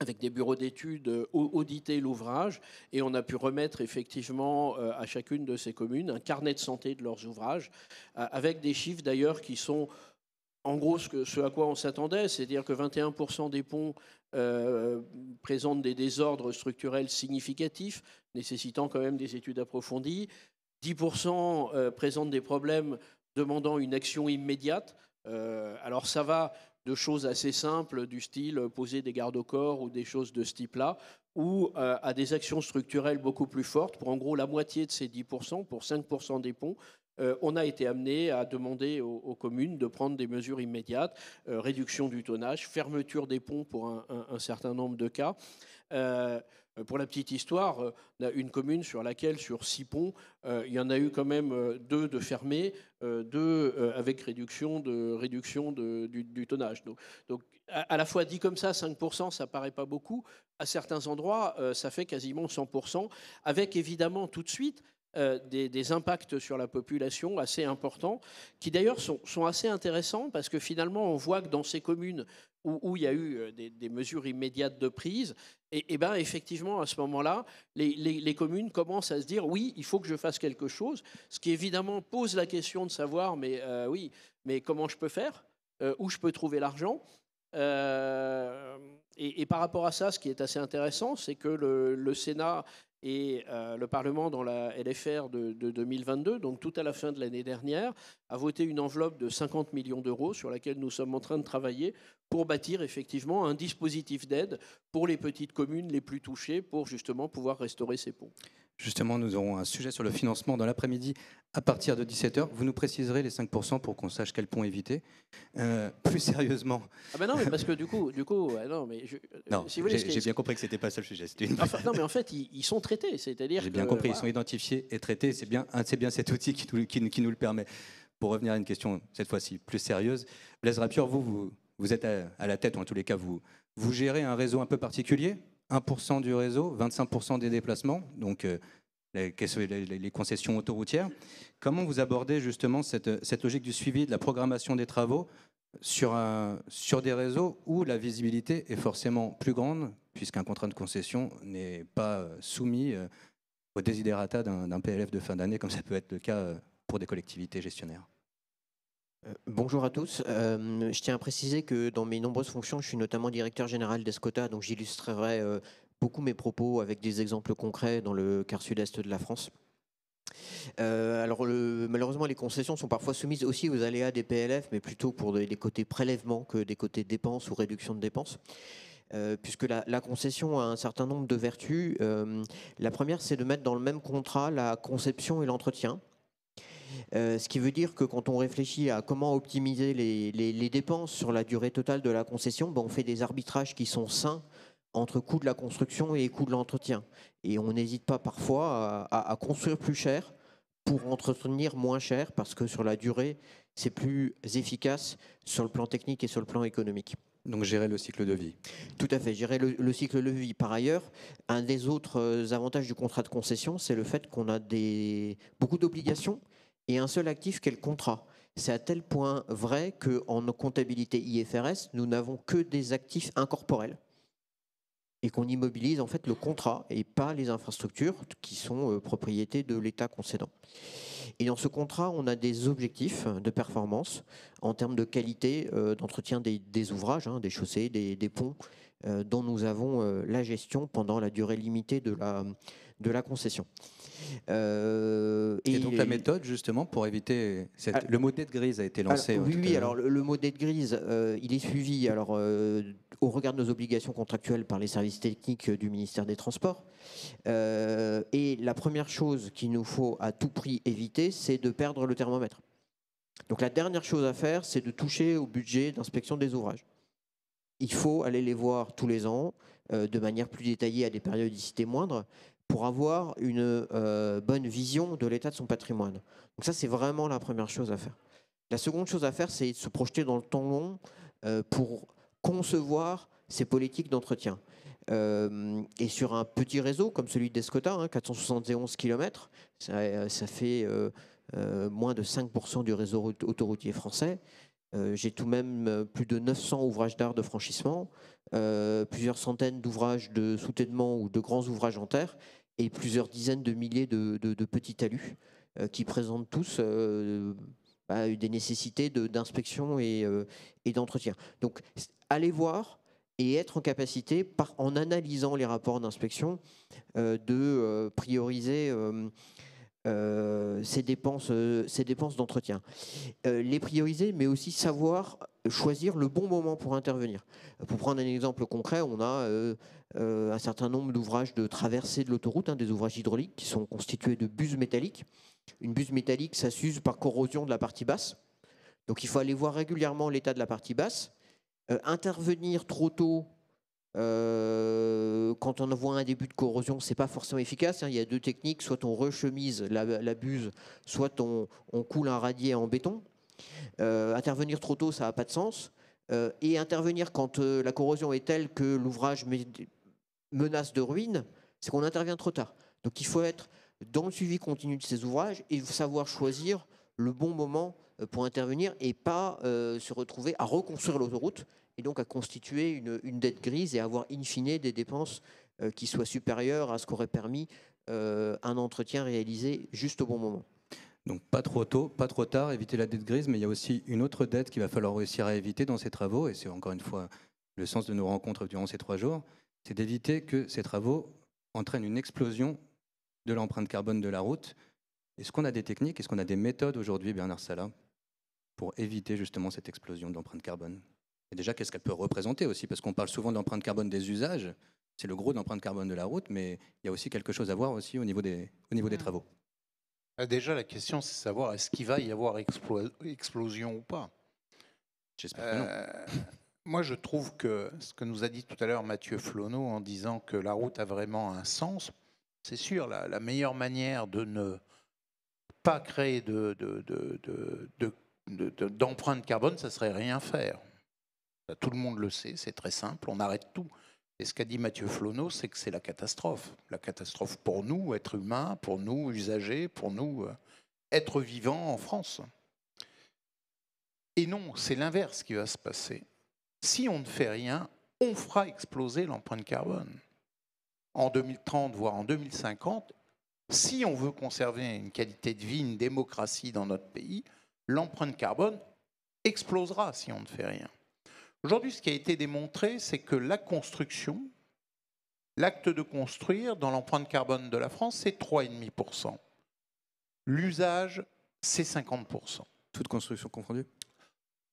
[SPEAKER 6] avec des bureaux d'études, auditer l'ouvrage et on a pu remettre effectivement à chacune de ces communes un carnet de santé de leurs ouvrages, avec des chiffres d'ailleurs qui sont en gros ce à quoi on s'attendait, c'est-à-dire que 21% des ponts présentent des désordres structurels significatifs, nécessitant quand même des études approfondies. 10% présentent des problèmes demandant une action immédiate. Alors ça va de choses assez simples du style poser des garde-corps ou des choses de ce type-là, ou à des actions structurelles beaucoup plus fortes. Pour en gros la moitié de ces 10%, pour 5% des ponts, on a été amené à demander aux communes de prendre des mesures immédiates, réduction du tonnage, fermeture des ponts pour un certain nombre de cas. Pour la petite histoire, on a une commune sur laquelle, sur 6 ponts, il y en a eu quand même 2 de fermés, 2 avec réduction du tonnage. Donc, à la fois dit comme ça, 5%, ça paraît pas beaucoup. À certains endroits, ça fait quasiment 100%, avec évidemment tout de suite des impacts sur la population assez importants, qui d'ailleurs sont assez intéressants parce que finalement on voit que dans ces communes où il y a eu des mesures immédiates de prise, et ben effectivement à ce moment-là, les communes commencent à se dire oui, il faut que je fasse quelque chose, ce qui évidemment pose la question de savoir oui, mais comment je peux faire, où je peux trouver l'argent. Et par rapport à ça, ce qui est assez intéressant, c'est que le Sénat et le Parlement, dans la LFR de 2022, donc tout à la fin de l'année dernière, a voté une enveloppe de 50 millions d'euros sur laquelle nous sommes en train de travailler pour bâtir effectivement un dispositif d'aide pour les petites communes les plus touchées pour justement pouvoir restaurer ces ponts.
[SPEAKER 1] Justement, nous aurons un sujet sur le financement dans l'après-midi à partir de 17h. Vous nous préciserez les 5% pour qu'on sache quel pont éviter. Plus sérieusement...
[SPEAKER 6] Ah ben non, mais parce que du coup non, mais
[SPEAKER 1] non, si j'ai bien compris que ce n'était pas ça le sujet.
[SPEAKER 6] Enfin, non, mais en fait, ils sont traités. C'est-à-dire
[SPEAKER 1] j'ai bien compris, ils sont identifiés et traités. C'est bien cet outil qui nous le permet. Pour revenir à une question, cette fois-ci, plus sérieuse, Blaise Rapure, vous êtes à la tête, ou en tous les cas, vous gérez un réseau un peu particulier, 1% du réseau, 25% des déplacements, donc les concessions autoroutières. Comment vous abordez justement cette logique du suivi, de la programmation des travaux sur des réseaux où la visibilité est forcément plus grande, puisqu'un contrat de concession n'est pas soumis au desiderata d'un PLF de fin d'année, comme ça peut être le cas pour des collectivités gestionnaires?
[SPEAKER 7] Bonjour à tous. Je tiens à préciser que dans mes nombreuses fonctions, je suis notamment directeur général d'Escota, donc j'illustrerai beaucoup mes propos avec des exemples concrets dans le quart sud-est de la France. Alors malheureusement, les concessions sont parfois soumises aussi aux aléas des PLF, mais plutôt pour des côtés prélèvements que des côtés dépenses ou réduction de dépenses. puisque la concession a un certain nombre de vertus. La première, c'est de mettre dans le même contrat la conception et l'entretien. Ce qui veut dire que quand on réfléchit à comment optimiser les dépenses sur la durée totale de la concession, ben on fait des arbitrages qui sont sains entre coût de la construction et coût de l'entretien. Et on n'hésite pas parfois à construire plus cher pour entretenir moins cher, parce que sur la durée, c'est plus efficace sur le plan technique et sur le plan économique.
[SPEAKER 1] Donc gérer le cycle de vie.
[SPEAKER 7] Tout à fait, gérer le cycle de vie. Par ailleurs, un des autres avantages du contrat de concession, c'est le fait qu'on a beaucoup d'obligations et un seul actif qu'est le contrat. C'est à tel point vrai qu'en comptabilité IFRS, nous n'avons que des actifs incorporels et qu'on immobilise en fait le contrat et pas les infrastructures qui sont propriété de l'État concédant. Et dans ce contrat, on a des objectifs de performance en termes de qualité d'entretien des ouvrages, des chaussées, des ponts, dont nous avons la gestion pendant la durée limitée de la concession.
[SPEAKER 1] Et donc la méthode, justement, pour éviter... le mot dette grise a été lancé.
[SPEAKER 7] Alors le mot dette grise, il est suivi au regard de nos obligations contractuelles par les services techniques du ministère des Transports. Et la première chose qu'il nous faut à tout prix éviter, c'est de perdre le thermomètre. Donc la dernière chose à faire, c'est de toucher au budget d'inspection des ouvrages. Il faut aller les voir tous les ans, de manière plus détaillée à des périodicités moindres, pour avoir une bonne vision de l'état de son patrimoine. Donc ça, c'est vraiment la première chose à faire. La seconde chose à faire, c'est de se projeter dans le temps long pour concevoir ces politiques d'entretien. Et sur un petit réseau comme celui d'Escota, 471 km, ça fait moins de 5% du réseau autoroutier français. J'ai tout de même plus de 900 ouvrages d'art de franchissement, plusieurs centaines d'ouvrages de soutènement ou de grands ouvrages en terre, et plusieurs dizaines de milliers de petits talus qui présentent tous des nécessités d'inspection et d'entretien. Donc, allez voir et être en capacité, en analysant les rapports d'inspection, de prioriser ces dépenses d'entretien. Les prioriser, mais aussi savoir choisir le bon moment pour intervenir. Pour prendre un exemple concret, on a un certain nombre d'ouvrages de traversée de l'autoroute, des ouvrages hydrauliques qui sont constitués de buses métalliques. Une buse métallique, ça s'use par corrosion de la partie basse. Donc il faut aller voir régulièrement l'état de la partie basse. Intervenir trop tôt quand on voit un début de corrosion, c'est pas forcément efficace. Il y a deux techniques, soit on rechemise la buse, soit on coule un radier en béton. Intervenir trop tôt, ça n'a pas de sens. Et intervenir quand la corrosion est telle que l'ouvrage menace de ruine, c'est qu'on intervient trop tard. Donc il faut être dans le suivi continu de ces ouvrages et savoir choisir le bon moment pour intervenir et pas se retrouver à reconstruire l'autoroute et donc à constituer une dette grise et avoir in fine des dépenses qui soient supérieures à ce qu'aurait permis un entretien réalisé juste au bon moment.
[SPEAKER 1] Donc pas trop tôt, pas trop tard, éviter la dette grise, mais il y a aussi une autre dette qu'il va falloir réussir à éviter dans ces travaux, et c'est encore une fois le sens de nos rencontres durant ces 3 jours, c'est d'éviter que ces travaux entraînent une explosion de l'empreinte carbone de la route. Est-ce qu'on a des techniques, est-ce qu'on a des méthodes aujourd'hui, Bernard Salat, pour éviter justement cette explosion de l'empreinte carbone? Et déjà, qu'est-ce qu'elle peut représenter aussi? Parce qu'on parle souvent de l'empreinte carbone des usages, c'est le gros de l'empreinte carbone de la route, mais il y a aussi quelque chose à voir aussi au niveau des travaux.
[SPEAKER 4] Déjà, la question, c'est de savoir est-ce qu'il va y avoir explosion ou pas.
[SPEAKER 1] J'espère que non.
[SPEAKER 4] Moi, je trouve que ce que nous a dit tout à l'heure Mathieu Flonneau en disant que la route a vraiment un sens, c'est sûr, la meilleure manière de ne pas créer d'empreinte carbone, ça serait rien faire. Tout le monde le sait, c'est très simple, on arrête tout. Et ce qu'a dit Mathieu Flonneau, c'est que c'est la catastrophe. La catastrophe pour nous, êtres humains, pour nous, usagers, pour nous, êtres vivants en France. Et non, c'est l'inverse qui va se passer. Si on ne fait rien, on fera exploser l'empreinte carbone. En 2030, voire en 2050, si on veut conserver une qualité de vie, une démocratie dans notre pays, l'empreinte carbone explosera si on ne fait rien. Aujourd'hui, ce qui a été démontré, c'est que la construction, l'acte de construire dans l'empreinte carbone de la France, c'est 3,5%. L'usage, c'est 50%.
[SPEAKER 1] Toute construction confondue?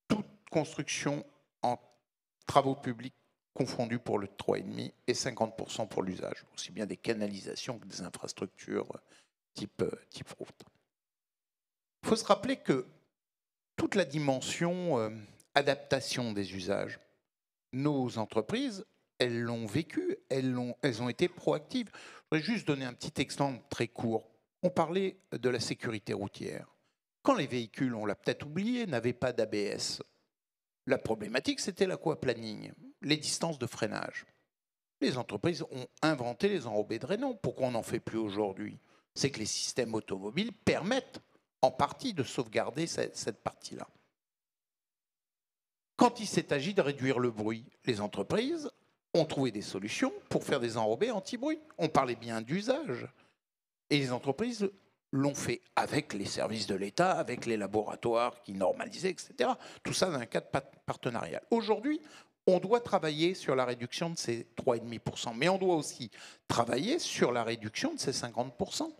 [SPEAKER 4] Toute construction en travaux publics confondus pour le 3,5 et 50% pour l'usage, aussi bien des canalisations que des infrastructures type route. Il faut se rappeler que toute la dimension adaptation des usages, nos entreprises, elles l'ont vécu, elles ont été proactives. Je voudrais juste donner un petit exemple très court. On parlait de la sécurité routière. Quand les véhicules, on l'a peut-être oublié, n'avaient pas d'ABS, la problématique, c'était l'aquaplaning, les distances de freinage. Les entreprises ont inventé les enrobés de Renault. Pourquoi on n'en fait plus aujourd'hui? C'est que les systèmes automobiles permettent en partie de sauvegarder cette partie-là. Quand il s'est agi de réduire le bruit, les entreprises ont trouvé des solutions pour faire des enrobés anti-bruit. On parlait bien d'usage. Et les entreprises l'ont fait avec les services de l'État, avec les laboratoires qui normalisaient, etc. Tout ça dans un cadre partenarial. Aujourd'hui, on doit travailler sur la réduction de ces 3,5%, mais on doit aussi travailler sur la réduction de ces 50%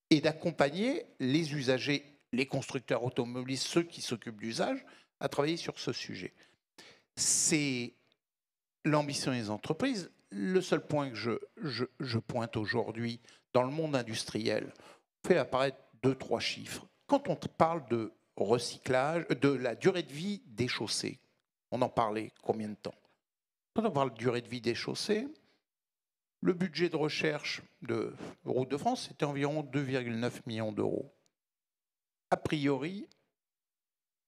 [SPEAKER 4] et d'accompagner les usagers, les constructeurs automobiles, ceux qui s'occupent d'usage, à travailler sur ce sujet. C'est l'ambition des entreprises. Le seul point que je pointe aujourd'hui dans le monde industriel, on fait apparaître 2-3 chiffres. Quand on parle de recyclage, de la durée de vie des chaussées, on en parlait combien de temps? Quand on parle de durée de vie des chaussées, le budget de recherche de Route de France, c'était environ 2,9 millions d'euros. A priori,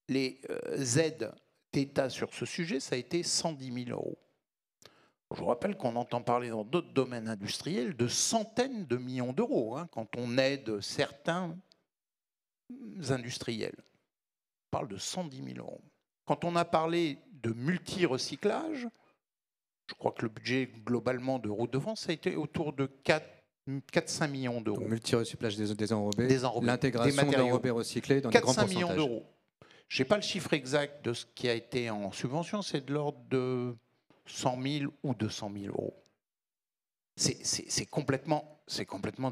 [SPEAKER 4] les aides d'État sur ce sujet, ça a été 110 000 euros. Je vous rappelle qu'on entend parler dans d'autres domaines industriels de centaines de millions d'euros quand on aide certains industriels. On parle de 110 000 euros. Quand on a parlé de multi-recyclage, je crois que le budget globalement de Route de France a été autour de 4-5 millions d'euros.
[SPEAKER 1] Multi-recyclage des enrobés,
[SPEAKER 4] des
[SPEAKER 1] l'intégration d'enrobés recyclés dans des grands pourcentages.
[SPEAKER 4] 4-5 millions d'euros. Je n'ai pas le chiffre exact de ce qui a été en subvention, c'est de l'ordre de 100 000 ou 200 000 euros. C'est complètement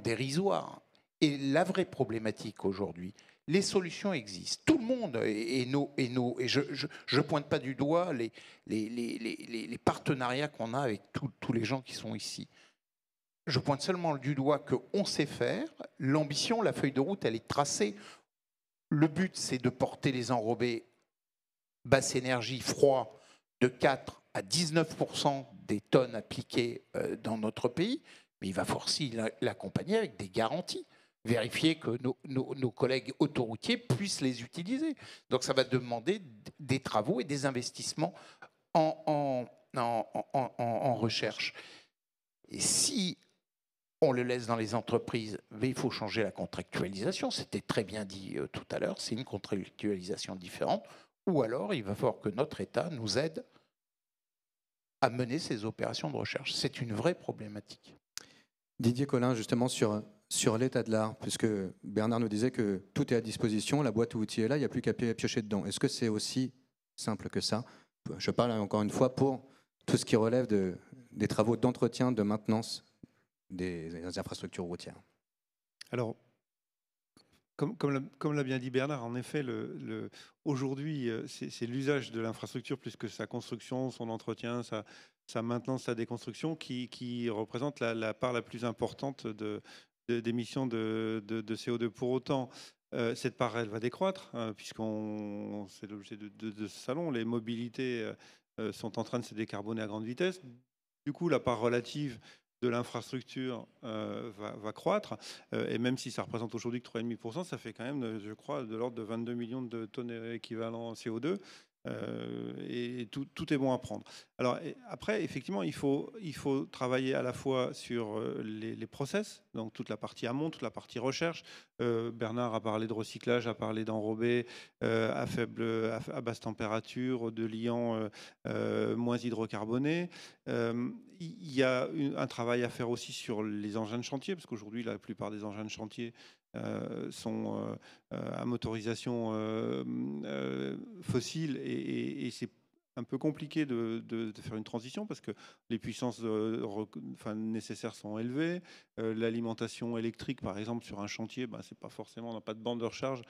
[SPEAKER 4] dérisoire. Et la vraie problématique aujourd'hui, les solutions existent. Tout le monde, et je ne pointe pas du doigt les partenariats qu'on a avec tous les gens qui sont ici. Je pointe seulement du doigt qu'on sait faire. L'ambition, la feuille de route, elle est tracée. Le but, c'est de porter les enrobés basse énergie, froid, de 4 à 19% des tonnes appliquées dans notre pays. Mais il va aussi l'accompagner avec des garanties. Vérifier que nos collègues autoroutiers puissent les utiliser. Donc ça va demander des travaux et des investissements en recherche. Et si on le laisse dans les entreprises, mais il faut changer la contractualisation. C'était très bien dit tout à l'heure, c'est une contractualisation différente. Ou alors, il va falloir que notre État nous aide à mener ces opérations de recherche. C'est une vraie problématique.
[SPEAKER 1] Didier Colin, justement, sur l'état de l'art, puisque Bernard nous disait que tout est à disposition, la boîte à outils est là, il n'y a plus qu'à piocher dedans. Est-ce que c'est aussi simple que ça? Je parle encore une fois pour tout ce qui relève des travaux d'entretien, de maintenance des infrastructures routières.
[SPEAKER 5] Alors, comme l'a bien dit Bernard, en effet, aujourd'hui, c'est l'usage de l'infrastructure plus que sa construction, son entretien, sa maintenance, sa déconstruction qui représente la part la plus importante d'émissions de CO2. Pour autant, cette part, elle va décroître, puisqu'on c'est l'objet de ce salon. Les mobilités sont en train de se décarboner à grande vitesse. Du coup, la part relative de l'infrastructure va croître. Et même si ça représente aujourd'hui que 3,5%, ça fait quand même, je crois, de l'ordre de 22 millions de tonnes équivalent CO2. Et tout est bon à prendre. Alors après, effectivement, il faut travailler à la fois sur les process, donc toute la partie amont, toute la partie recherche. Bernard a parlé de recyclage, a parlé d'enrobé à basse température, de liants moins hydrocarbonés. Il y a un travail à faire aussi sur les engins de chantier, parce qu'aujourd'hui, la plupart des engins de chantier sont à motorisation fossile et c'est un peu compliqué de faire une transition parce que les puissances nécessaires sont élevées. L'alimentation électrique, par exemple, sur un chantier, c'est pas forcément, on n'a pas de bande de recharge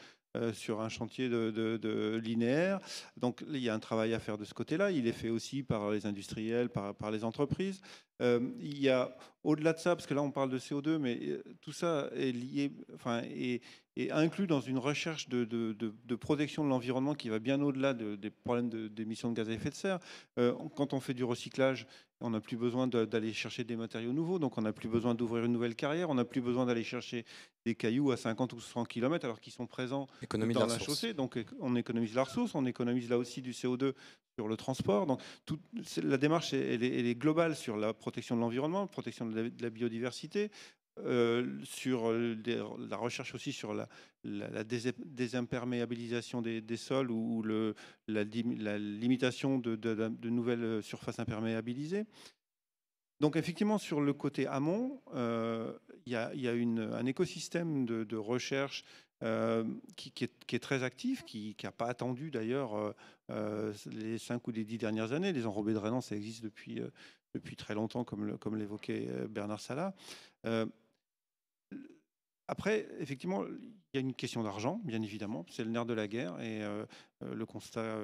[SPEAKER 5] sur un chantier de linéaire. Donc il y a un travail à faire de ce côté-là. Il est fait aussi par les industriels, par les entreprises. Il y a, au-delà de ça, parce que là on parle de CO2, mais tout ça est lié, enfin, est inclus dans une recherche de protection de l'environnement qui va bien au-delà des problèmes d'émissions de gaz à effet de serre. Quand on fait du recyclage, on n'a plus besoin d'aller chercher des matériaux nouveaux, donc on n'a plus besoin d'ouvrir une nouvelle carrière, on n'a plus besoin d'aller chercher des cailloux à 50 ou 100 km alors qu'ils sont présents dans la chaussée. Donc on économise la ressource, on économise là aussi du CO2 sur le transport. Donc la démarche, elle est globale sur la protection de l'environnement, la protection de la biodiversité, sur la recherche aussi sur la désimperméabilisation des sols ou la limitation de nouvelles surfaces imperméabilisées. Donc effectivement, sur le côté amont, il y a un écosystème de recherche qui est très actif, qui n'a pas attendu d'ailleurs les 5 ou les 10 dernières années. Les enrobés de Rhénan, ça existe depuis très longtemps, comme l'évoquait Bernard Salat. Après, effectivement, il y a une question d'argent, bien évidemment. C'est le nerf de la guerre. Et le constat,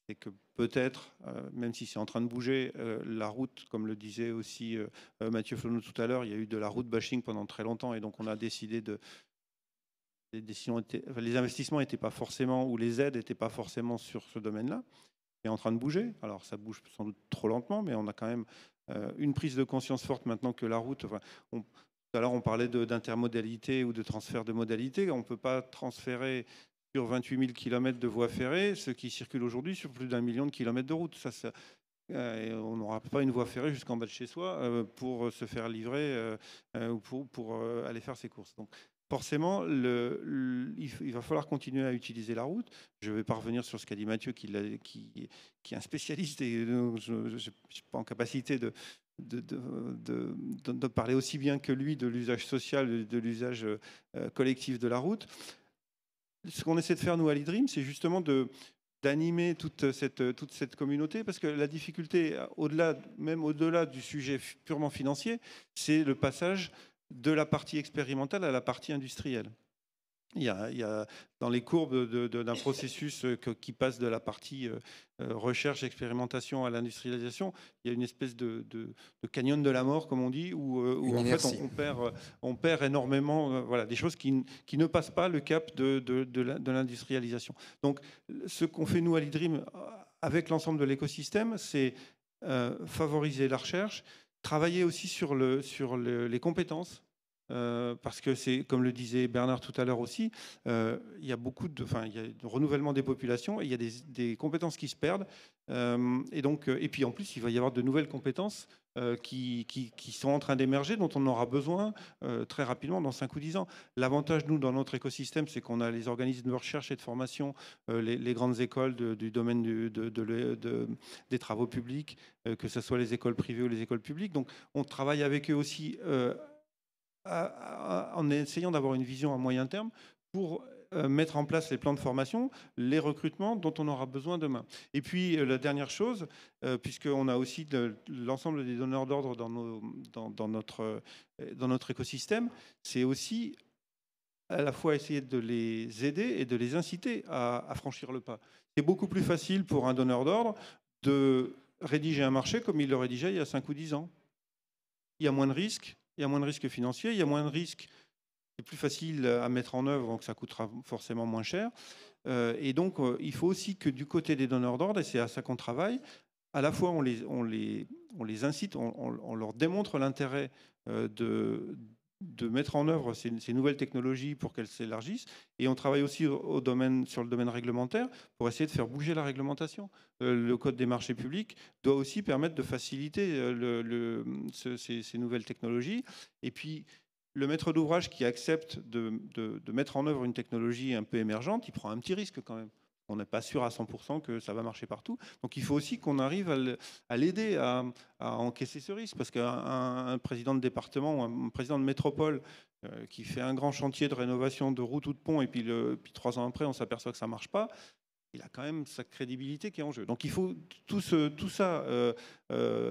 [SPEAKER 5] c'est que peut-être, même si c'est en train de bouger, la route, comme le disait aussi Mathieu Flonneau tout à l'heure, il y a eu de la route bashing pendant très longtemps. Et donc, on a décidé les investissements n'étaient pas forcément, ou les aides n'étaient pas forcément sur ce domaine-là. C'est en train de bouger. Alors, ça bouge sans doute trop lentement, mais on a quand même une prise de conscience forte maintenant que la route... Tout à l'heure, on parlait d'intermodalité ou de transfert de modalité. On ne peut pas transférer sur 28 000 km de voies ferrées ce qui circule aujourd'hui sur plus d'1 million de kilomètres de route. On n'aura pas une voie ferrée jusqu'en bas de chez soi pour se faire livrer ou pour aller faire ses courses. Donc, forcément, il va falloir continuer à utiliser la route. Je vais pas revenir sur ce qu'a dit Mathieu, qui est un spécialiste, et je ne suis pas en capacité de parler aussi bien que lui de l'usage social, de l'usage collectif de la route. Ce qu'on essaie de faire, nous, à l'IDRIM, c'est justement d'animer toute cette communauté, parce que la difficulté, même au-delà du sujet purement financier, c'est le passage de la partie expérimentale à la partie industrielle. Il y a dans les courbes d'un processus qui passe de la partie recherche, expérimentation à l'industrialisation, il y a une espèce de canyon de la mort, comme on dit, où en fait on perd énormément, voilà, des choses qui ne passent pas le cap de l'industrialisation. Donc ce qu'on fait nous à l'IDRIM avec l'ensemble de l'écosystème, c'est favoriser la recherche, travailler aussi sur les compétences. Parce que c'est, comme le disait Bernard tout à l'heure aussi, il y a il y a le renouvellement des populations et il y a des compétences qui se perdent. Et puis en plus, il va y avoir de nouvelles compétences qui sont en train d'émerger, dont on aura besoin très rapidement dans 5 ou 10 ans. L'avantage, nous, dans notre écosystème, c'est qu'on a les organismes de recherche et de formation, les grandes écoles du domaine des travaux publics, que ce soit les écoles privées ou les écoles publiques. Donc on travaille avec eux aussi en essayant d'avoir une vision à moyen terme pour mettre en place les plans de formation, les recrutements dont on aura besoin demain. Et puis la dernière chose, puisqu'on a aussi l'ensemble des donneurs d'ordre dans notre écosystème, c'est aussi à la fois essayer de les aider et de les inciter à franchir le pas. C'est beaucoup plus facile pour un donneur d'ordre de rédiger un marché comme il le rédigeait il y a 5 ou 10 ans. Il y a moins de risques. Il y a moins de risques financiers, il y a moins de risques, c'est plus facile à mettre en œuvre, donc ça coûtera forcément moins cher. Et donc, il faut aussi que du côté des donneurs d'ordre, et c'est à ça qu'on travaille, à la fois on les incite, on leur démontre l'intérêt de mettre en œuvre ces nouvelles technologies pour qu'elles s'élargissent. Et on travaille aussi sur le domaine réglementaire pour essayer de faire bouger la réglementation. Le Code des marchés publics doit aussi permettre de faciliter ces nouvelles technologies. Et puis, le maître d'ouvrage qui accepte de mettre en œuvre une technologie un peu émergente, il prend un petit risque quand même. On n'est pas sûr à 100% que ça va marcher partout. Donc il faut aussi qu'on arrive à l'aider à encaisser ce risque. Parce qu'un président de département ou un président de métropole qui fait un grand chantier de rénovation de routes ou de ponts et puis 3 ans après, on s'aperçoit que ça ne marche pas, il a quand même sa crédibilité qui est en jeu. Donc il faut tout ça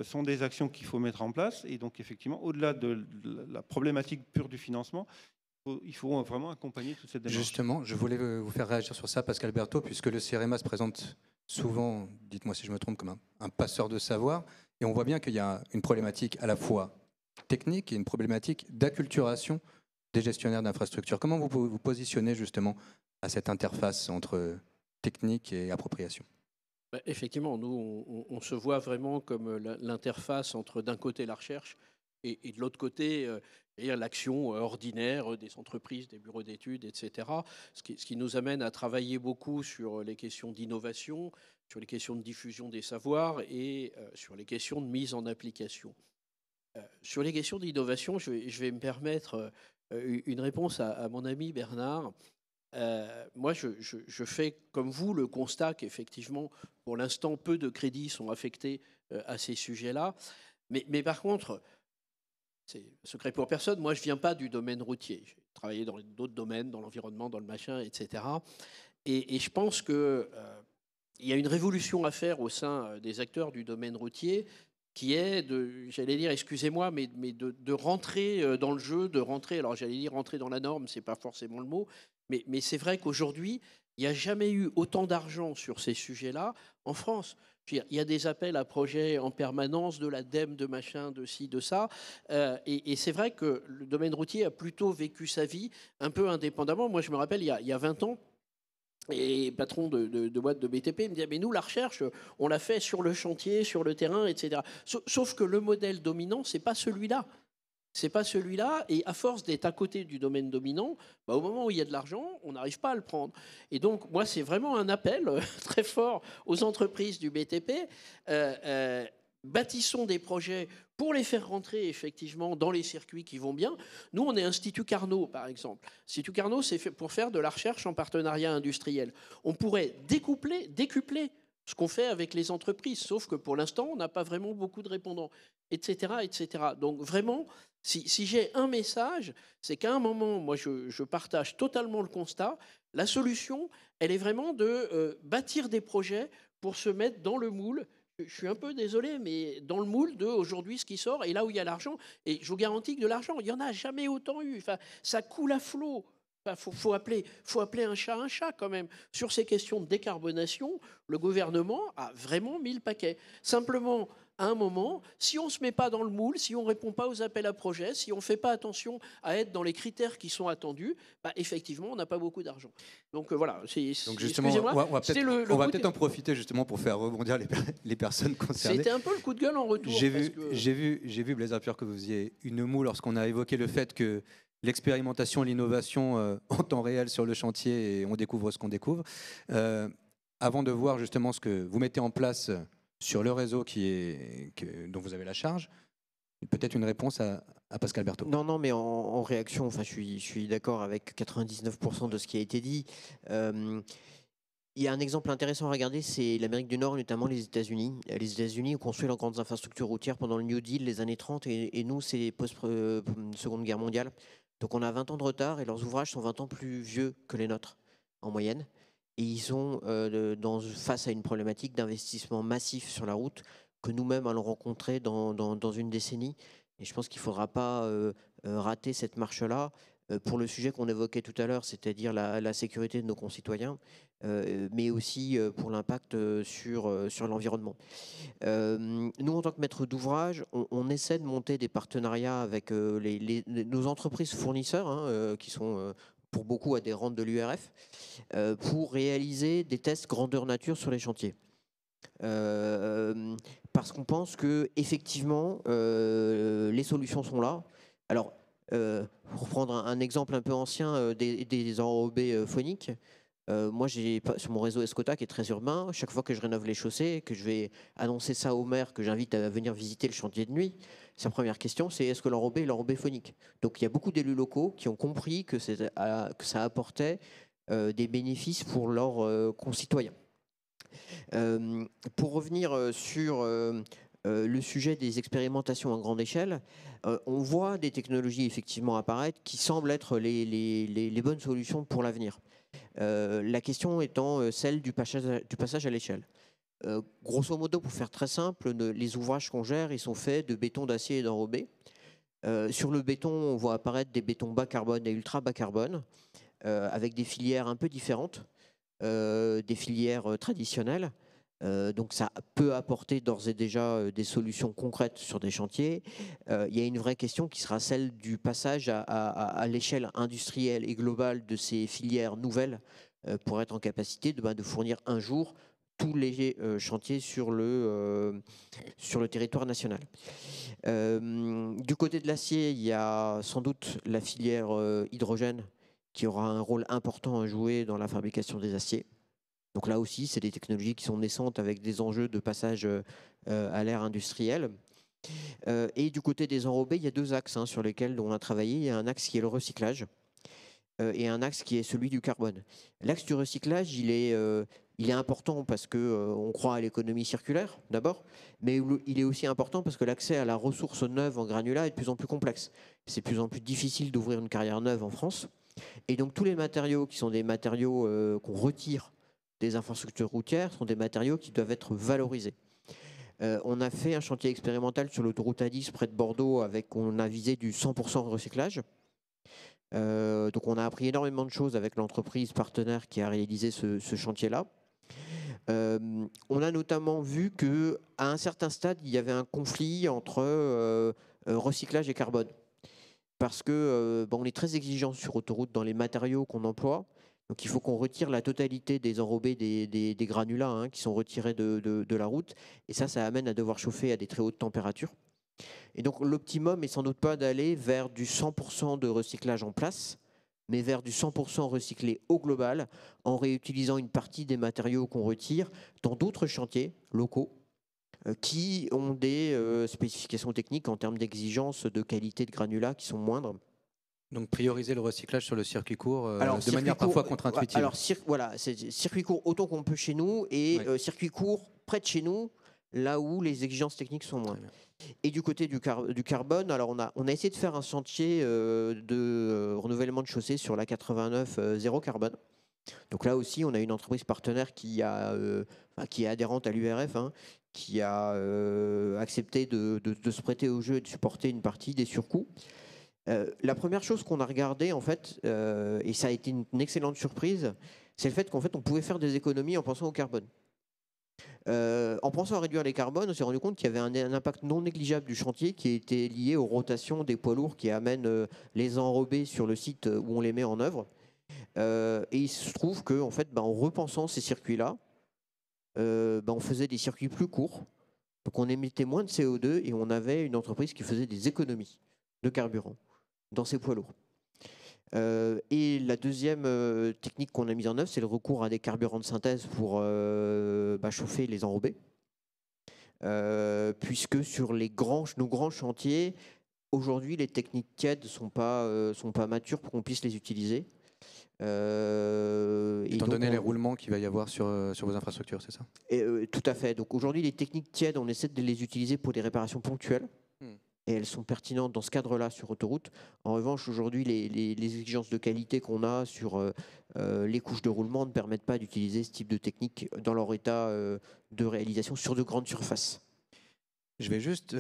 [SPEAKER 5] sont des actions qu'il faut mettre en place. Et donc effectivement, au-delà de la problématique pure du financement, il Il faut vraiment accompagner toute cette démarche.
[SPEAKER 1] Justement, je voulais vous faire réagir sur ça, Pascal Berthaud, puisque le CEREMA se présente souvent, dites-moi si je me trompe, comme un passeur de savoir. Et on voit bien qu'il y a une problématique à la fois technique et une problématique d'acculturation des gestionnaires d'infrastructures. Comment vous pouvez vous positionner justement à cette interface entre technique et appropriation?
[SPEAKER 6] Effectivement, nous, on se voit vraiment comme l'interface entre d'un côté la recherche et de l'autre côté l'action ordinaire des entreprises, des bureaux d'études, etc. Ce qui nous amène à travailler beaucoup sur les questions d'innovation, sur les questions de diffusion des savoirs et sur les questions de mise en application. Sur les questions d'innovation, je vais me permettre une réponse à mon ami Bernard. Moi, je fais comme vous le constat qu'effectivement, pour l'instant, peu de crédits sont affectés à ces sujets-là. Mais par contre, c'est secret pour personne, moi je ne viens pas du domaine routier. J'ai travaillé dans d'autres domaines, dans l'environnement, dans le machin, etc. Et je pense qu'il y a une révolution à faire au sein des acteurs du domaine routier qui est j'allais dire, excusez-moi, mais de rentrer dans le jeu, de rentrer, alors j'allais dire rentrer dans la norme, ce n'est pas forcément le mot, mais c'est vrai qu'aujourd'hui, il n'y a jamais eu autant d'argent sur ces sujets-là en France. Il y a des appels à projets en permanence, de l'ADEME, de machin, de ci, de ça. Et c'est vrai que le domaine routier a plutôt vécu sa vie un peu indépendamment. Moi, je me rappelle, il y a 20 ans, et patron de boîte de BTP, il me disait, mais nous, la recherche, on l'a fait sur le chantier, sur le terrain, etc. Sauf que le modèle dominant, ce n'est pas celui-là. C'est pas celui-là, et à force d'être à côté du domaine dominant, au moment où il y a de l'argent, on n'arrive pas à le prendre. Et donc, moi, c'est vraiment un appel très fort aux entreprises du BTP. Bâtissons des projets pour les faire rentrer effectivement dans les circuits qui vont bien. Nous, on est Institut Carnot, par exemple. Institut Carnot, c'est fait pour faire de la recherche en partenariat industriel. On pourrait décupler ce qu'on fait avec les entreprises, sauf que pour l'instant, on n'a pas vraiment beaucoup de répondants, etc., etc. Donc vraiment, si j'ai un message, c'est qu'à un moment, moi, je partage totalement le constat. La solution, elle est vraiment de bâtir des projets pour se mettre dans le moule. Je suis un peu désolé, mais dans le moule de aujourd'hui, ce qui sort, et là où il y a l'argent, et je vous garantis que de l'argent, il n'y en a jamais autant eu. Enfin, ça coule à flot. Faut appeler un chat quand même. Sur ces questions de décarbonation, le gouvernement a vraiment mis le paquet. Simplement, à un moment, si on ne se met pas dans le moule, si on ne répond pas aux appels à projets, si on ne fait pas attention à être dans les critères qui sont attendus, effectivement, on n'a pas beaucoup d'argent. Donc voilà.
[SPEAKER 1] Donc justement, on va peut-être en profiter justement pour faire rebondir les personnes concernées.
[SPEAKER 6] C'était un peu le coup de gueule en retour.
[SPEAKER 1] J'ai vu, Blaise Rapierre, que vous faisiez une moue lorsqu'on a évoqué le fait que l'expérimentation, l'innovation en temps réel sur le chantier, et on découvre ce qu'on découvre. Avant de voir justement ce que vous mettez en place sur le réseau dont vous avez la charge, peut-être une réponse à Pascal Berthaud.
[SPEAKER 7] Non, mais en réaction, enfin, je suis d'accord avec 99% de ce qui a été dit. Il y a un exemple intéressant à regarder, c'est l'Amérique du Nord, notamment les États-Unis. Les États-Unis ont construit leurs grandes infrastructures routières pendant le New Deal, les années 30, et nous, c'est post-Seconde Guerre mondiale. Donc on a 20 ans de retard, et leurs ouvrages sont 20 ans plus vieux que les nôtres, en moyenne. Et ils sont face à une problématique d'investissement massif sur la route que nous-mêmes allons rencontrer dans une décennie. Et je pense qu'il ne faudra pas rater cette marche-là pour le sujet qu'on évoquait tout à l'heure, c'est-à-dire la sécurité de nos concitoyens, mais aussi pour l'impact sur l'environnement. Nous, en tant que maître d'ouvrage, on essaie de monter des partenariats avec nos entreprises fournisseurs, qui sont pour beaucoup adhérentes de l'URF, pour réaliser des tests grandeur nature sur les chantiers. Parce qu'on pense que effectivement les solutions sont là. Alors, pour prendre un exemple un peu ancien des enrobés phoniques, moi j'ai sur mon réseau Escota qui est très urbain, chaque fois que je rénove les chaussées, que je vais annoncer ça au maire, que j'invite à venir visiter le chantier de nuit, sa première question c'est est-ce que l'enrobé est l'enrobé phonique. Donc il y a beaucoup d'élus locaux qui ont compris que ça apportait des bénéfices pour leurs concitoyens. Pour revenir sur le sujet des expérimentations à grande échelle, on voit des technologies effectivement apparaître qui semblent être les bonnes solutions pour l'avenir. La question étant celle du passage à l'échelle. Grosso modo, pour faire très simple, les ouvrages qu'on gère, ils sont faits de béton, d'acier et d'enrobé. Sur le béton, on voit apparaître des bétons bas carbone et ultra bas carbone, avec des filières un peu différentes, des filières traditionnelles. Donc ça peut apporter d'ores et déjà des solutions concrètes sur des chantiers. Il y a une vraie question qui sera celle du passage à l'échelle industrielle et globale de ces filières nouvelles pour être en capacité de fournir un jour tous les chantiers sur le territoire national. Du côté de l'acier, il y a sans doute la filière hydrogène qui aura un rôle important à jouer dans la fabrication des aciers. Donc là aussi, c'est des technologies qui sont naissantes avec des enjeux de passage à l'ère industrielle. Et du côté des enrobés, il y a deux axes sur lesquels on a travaillé. Il y a un axe qui est le recyclage et un axe qui est celui du carbone. L'axe du recyclage, il est important parce qu'on croit à l'économie circulaire d'abord, mais il est aussi important parce que l'accès à la ressource neuve en granulat est de plus en plus complexe. C'est de plus en plus difficile d'ouvrir une carrière neuve en France. Et donc tous les matériaux qui sont des matériaux qu'on retire des infrastructures routières sont des matériaux qui doivent être valorisés. On a fait un chantier expérimental sur l'autoroute A10 près de Bordeaux on a visé du 100% recyclage. Donc on a appris énormément de choses avec l'entreprise partenaire qui a réalisé ce chantier-là. On a notamment vu qu'à un certain stade, il y avait un conflit entre recyclage et carbone. Parce que on est très exigeant sur autoroute dans les matériaux qu'on emploie. Donc il faut qu'on retire la totalité des enrobés des granulats qui sont retirés de la route. Et ça amène à devoir chauffer à des très hautes températures. Et donc l'optimum est sans doute pas d'aller vers du 100% de recyclage en place, mais vers du 100% recyclé au global, en réutilisant une partie des matériaux qu'on retire dans d'autres chantiers locaux qui ont des spécifications techniques en termes d'exigence de qualité de granulats qui sont moindres.
[SPEAKER 1] Donc prioriser le recyclage sur le circuit court de manière parfois contre-intuitive.
[SPEAKER 7] Alors voilà, c'est circuit court autant qu'on peut chez nous et circuit court près de chez nous, là où les exigences techniques sont moindres. Et du côté du carbone, alors on a essayé de faire un chantier de renouvellement de chaussée sur la 89 zéro carbone. Donc là aussi, on a une entreprise partenaire qui est adhérente à l'URF, qui a accepté de se prêter au jeu et de supporter une partie des surcoûts. La première chose qu'on a regardée, en fait, et ça a été une excellente surprise, c'est le fait qu'en fait, on pouvait faire des économies en pensant au carbone. En pensant à réduire les carbones, on s'est rendu compte qu'il y avait un impact non négligeable du chantier qui était lié aux rotations des poids lourds qui amènent les enrobés sur le site où on les met en œuvre. Et il se trouve qu'en fait, en repensant ces circuits-là, on faisait des circuits plus courts, donc on émettait moins de CO2 et on avait une entreprise qui faisait des économies de carburant dans ces poids lourds. Et la deuxième technique qu'on a mise en œuvre, c'est le recours à des carburants de synthèse pour chauffer les enrobés. Puisque sur nos grands chantiers, aujourd'hui, les techniques tièdes ne sont pas matures pour qu'on puisse les utiliser.
[SPEAKER 1] Étant donné les roulements qu'il va y avoir sur vos infrastructures, c'est ça ?
[SPEAKER 7] Tout à fait. Donc aujourd'hui, les techniques tièdes, on essaie de les utiliser pour des réparations ponctuelles. Et elles sont pertinentes dans ce cadre-là sur autoroute. En revanche, aujourd'hui, les exigences de qualité qu'on a sur les couches de roulement ne permettent pas d'utiliser ce type de technique dans leur état de réalisation sur de grandes surfaces.
[SPEAKER 1] Je vais juste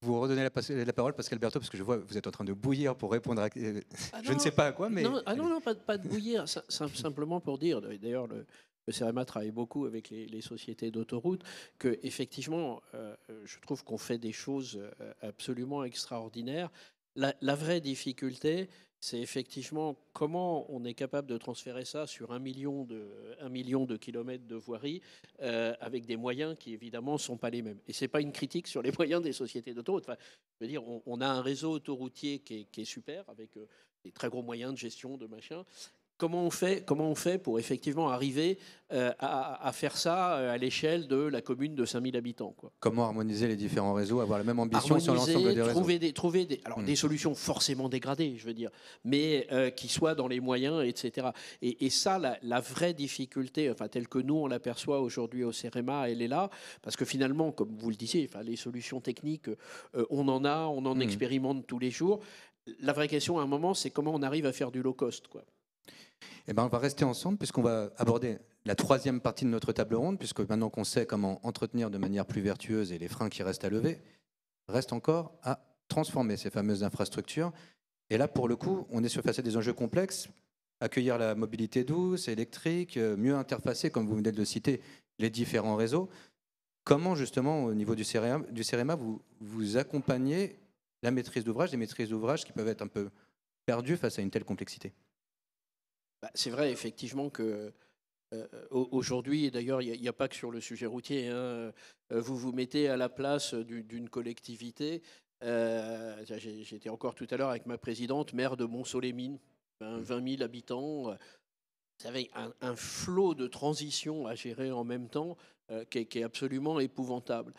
[SPEAKER 1] vous redonner la parole, Pascal Berthaud, parce que je vois que vous êtes en train de bouillir pour répondre à... je ne sais pas à quoi, mais...
[SPEAKER 6] Non, pas de bouillir, simplement pour dire, d'ailleurs, le CEREMA travaille beaucoup avec les sociétés d'autoroutes, qu'effectivement, je trouve qu'on fait des choses absolument extraordinaires. La vraie difficulté, c'est effectivement comment on est capable de transférer ça sur 1 million de kilomètres de voirie avec des moyens qui, évidemment, ne sont pas les mêmes. Et ce n'est pas une critique sur les moyens des sociétés d'autoroutes. Enfin, je veux dire, on a un réseau autoroutier qui est super, avec des très gros moyens de gestion, de machin. Comment on fait pour effectivement arriver à faire ça à l'échelle de la commune de 5000 habitants, quoi.
[SPEAKER 1] Comment harmoniser les différents réseaux, avoir la même ambition sur l'ensemble des réseaux.
[SPEAKER 6] Trouver des solutions forcément dégradées, je veux dire, mais qui soient dans les moyens, etc. Et ça, la vraie difficulté, telle que nous on l'aperçoit aujourd'hui au CEREMA, elle est là, parce que finalement, comme vous le disiez, les solutions techniques, on en expérimente tous les jours. La vraie question à un moment, c'est comment on arrive à faire du low cost, quoi.
[SPEAKER 1] Eh ben, on va rester ensemble puisqu'on va aborder la troisième partie de notre table ronde, puisque maintenant qu'on sait comment entretenir de manière plus vertueuse et les freins qui restent à lever, reste encore à transformer ces fameuses infrastructures. Et là, pour le coup, on est face à des enjeux complexes. Accueillir la mobilité douce, électrique, mieux interfacer, comme vous venez de le citer, les différents réseaux. Comment, justement, au niveau du CEREMA, vous accompagnez la maîtrise d'ouvrage, des maîtrises d'ouvrage qui peuvent être un peu perdues face à une telle complexité?
[SPEAKER 6] C'est vrai, effectivement, que aujourd'hui, et d'ailleurs, il n'y a pas que sur le sujet routier, hein, vous vous mettez à la place d'une collectivité. J'étais encore tout à l'heure avec ma présidente, maire de Mont-Soleil-Mines, 20 000 habitants. Vous savez, un flot de transition à gérer en même temps qui est absolument épouvantable.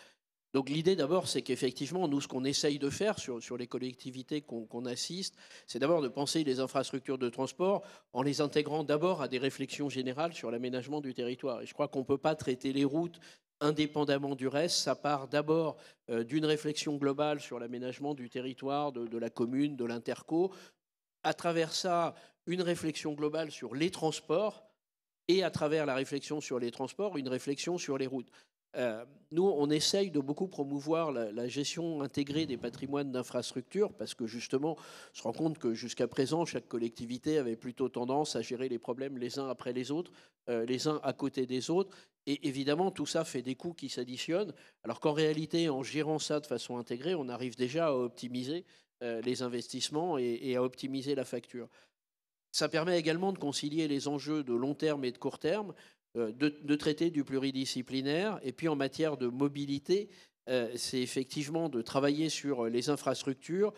[SPEAKER 6] Donc l'idée d'abord, c'est qu'effectivement, nous, ce qu'on essaye de faire sur les collectivités qu'on assiste, c'est d'abord de penser les infrastructures de transport en les intégrant d'abord à des réflexions générales sur l'aménagement du territoire. Et je crois qu'on ne peut pas traiter les routes indépendamment du reste. Ça part d'abord d'une réflexion globale sur l'aménagement du territoire, de la commune, de l'interco. À travers ça, une réflexion globale sur les transports et à travers la réflexion sur les transports, une réflexion sur les routes. Nous, on essaye de beaucoup promouvoir la gestion intégrée des patrimoines d'infrastructures parce que justement, on se rend compte que jusqu'à présent, chaque collectivité avait plutôt tendance à gérer les problèmes les uns après les autres, les uns à côté des autres. Et évidemment, tout ça fait des coûts qui s'additionnent, alors qu'en réalité, en gérant ça de façon intégrée, on arrive déjà à optimiser les investissements et à optimiser la facture. Ça permet également de concilier les enjeux de long terme et de court terme, de traiter du pluridisciplinaire. Et puis en matière de mobilité, c'est effectivement de travailler sur les infrastructures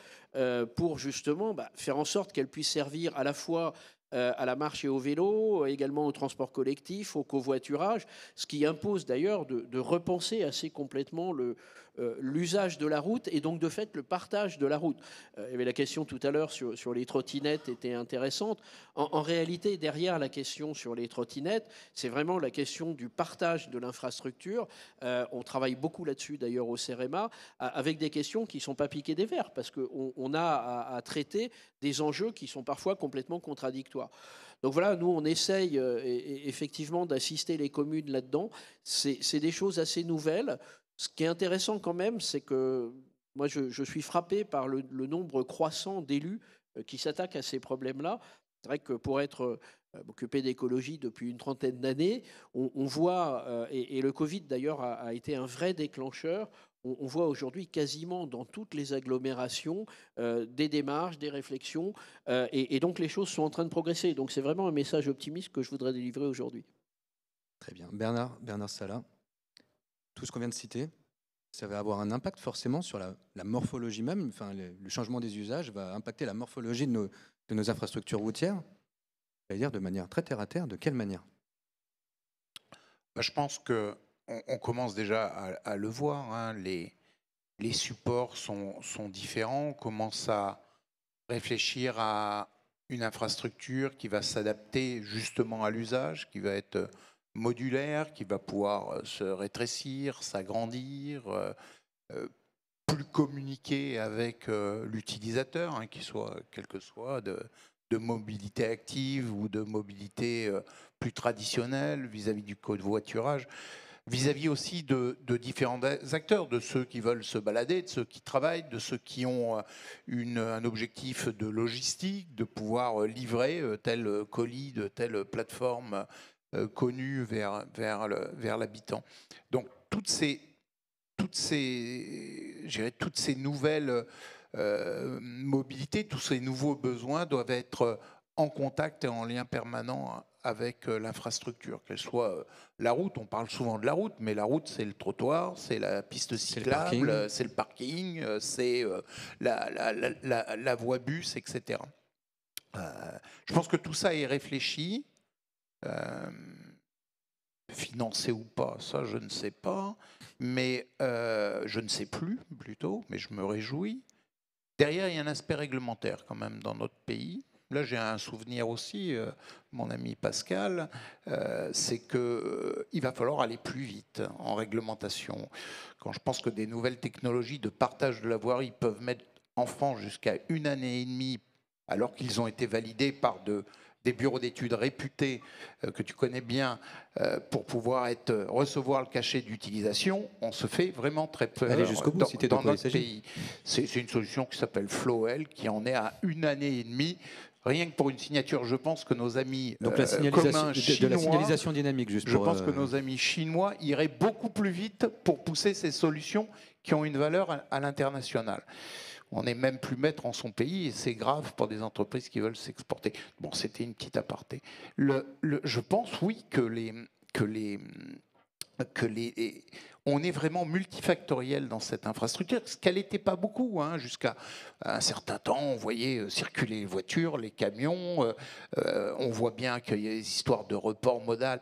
[SPEAKER 6] pour justement faire en sorte qu'elles puissent servir à la fois à la marche et au vélo, également au transport collectif, au covoiturage, ce qui impose d'ailleurs de repenser assez complètement l'usage de la route et donc de fait le partage de la route. Il y avait la question tout à l'heure sur les trottinettes était intéressante. En réalité, derrière la question sur les trottinettes, c'est vraiment la question du partage de l'infrastructure. On travaille beaucoup là-dessus d'ailleurs au CEREMA, avec des questions qui ne sont pas piquées des verres, parce qu'on a à traiter des enjeux qui sont parfois complètement contradictoires. Donc voilà, nous on essaye effectivement d'assister les communes là-dedans. C'est des choses assez nouvelles. Ce qui est intéressant quand même, c'est que moi je suis frappé par le nombre croissant d'élus qui s'attaquent à ces problèmes-là. C'est vrai que pour être occupé d'écologie depuis une trentaine d'années, on voit, et le Covid d'ailleurs a été un vrai déclencheur, on voit aujourd'hui quasiment dans toutes les agglomérations des démarches, des réflexions, et donc les choses sont en train de progresser. Donc c'est vraiment un message optimiste que je voudrais délivrer aujourd'hui.
[SPEAKER 1] Très bien. Bernard Salat, tout ce qu'on vient de citer, ça va avoir un impact forcément sur la morphologie même. Enfin, le changement des usages va impacter la morphologie de nos infrastructures routières. C'est-à-dire de manière très terre-à-terre. De quelle manière?
[SPEAKER 4] Je pense qu'on commence déjà à le voir. Hein. Les supports sont différents. On commence à réfléchir à une infrastructure qui va s'adapter justement à l'usage, qui va être modulaire, qui va pouvoir se rétrécir, s'agrandir, plus communiquer avec l'utilisateur, hein, quel que soit de mobilité active ou de mobilité plus traditionnelle vis-à-vis du covoiturage, vis-à-vis aussi de différents acteurs, de ceux qui veulent se balader, de ceux qui travaillent, de ceux qui ont un objectif de logistique, de pouvoir livrer tel colis de telle plateforme connue vers l'habitant. Donc toutes ces nouvelles mobilités, tous ces nouveaux besoins doivent être en contact et en lien permanent avec l'infrastructure, qu'elle soit la route. On parle souvent de la route, mais la route, c'est le trottoir, c'est la piste cyclable, c'est le parking, c'est la voie bus, etc. Je pense que tout ça est réfléchi. Financé ou pas, ça je ne sais pas, mais je ne sais plus plutôt, mais je me réjouis. Derrière, il y a un aspect réglementaire quand même dans notre pays. Là, j'ai un souvenir aussi, mon ami Pascal, c'est qu'il va falloir aller plus vite en réglementation. Quand je pense que des nouvelles technologies de partage de la voirie peuvent mettre en France jusqu'à 1 année et demie, alors qu'ils ont été validés par des bureaux d'études réputés que tu connais bien pour pouvoir recevoir le cachet d'utilisation, on se fait vraiment très peur.
[SPEAKER 1] Allez jusqu'au bout, citez de
[SPEAKER 4] dans
[SPEAKER 1] quoi il
[SPEAKER 4] notre
[SPEAKER 1] s'agit.
[SPEAKER 4] pays. C'est une solution qui s'appelle Flowell, qui en est à 1 année et demie. Rien que pour une signature, je pense que nos amis
[SPEAKER 1] Donc la
[SPEAKER 4] communs
[SPEAKER 1] de la
[SPEAKER 4] chinois,
[SPEAKER 1] signalisation dynamique, juste
[SPEAKER 4] je
[SPEAKER 1] pour...
[SPEAKER 4] pense que nos amis chinois iraient beaucoup plus vite pour pousser ces solutions qui ont une valeur à l'international. On n'est même plus maître en son pays et c'est grave pour des entreprises qui veulent s'exporter. Bon, c'était une petite aparté. Je pense, oui, on est vraiment multifactoriel dans cette infrastructure, ce qu'elle n'était pas beaucoup. Jusqu'à un certain temps, on voyait circuler les voitures, les camions, on voit bien qu'il y a des histoires de report modal.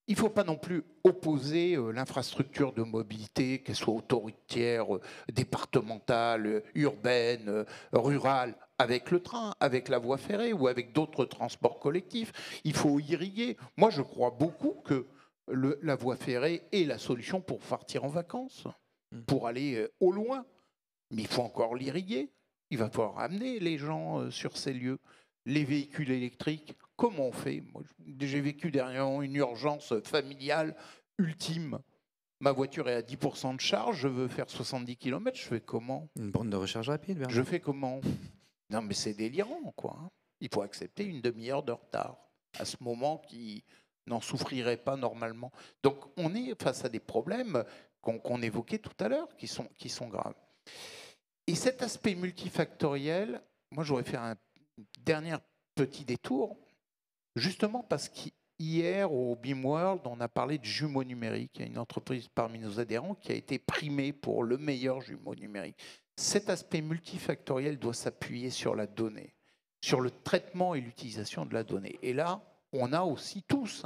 [SPEAKER 4] Il ne faut pas non plus opposer l'infrastructure de mobilité, qu'elle soit autoroutière, départementale, urbaine, rurale, avec le train, avec la voie ferrée ou avec d'autres transports collectifs. Il faut irriguer. Moi, je crois beaucoup que la voie ferrée est la solution pour partir en vacances, pour aller au loin. Mais il faut encore l'irriguer. Il va falloir amener les gens sur ces lieux. Les véhicules électriques, comment on fait? Moi, j'ai vécu dernièrement une urgence familiale ultime. Ma voiture est à 10% de charge, je veux faire 70 km, je fais comment?
[SPEAKER 1] Une borne de recharge rapide, Bernard.
[SPEAKER 4] Je fais comment? Non, mais c'est délirant, quoi. Il faut accepter une demi-heure de retard à ce moment qui n'en souffrirait pas normalement. Donc, on est face à des problèmes qu'on évoquait tout à l'heure, qui sont graves. Et cet aspect multifactoriel, moi, j'aurais fait un dernier petit détour, justement parce qu'hier, au BIMworld, on a parlé de jumeaux numériques. Il y a une entreprise parmi nos adhérents qui a été primée pour le meilleur jumeau numérique. Cet aspect multifactoriel doit s'appuyer sur la donnée, sur le traitement et l'utilisation de la donnée. Et là, on a aussi tous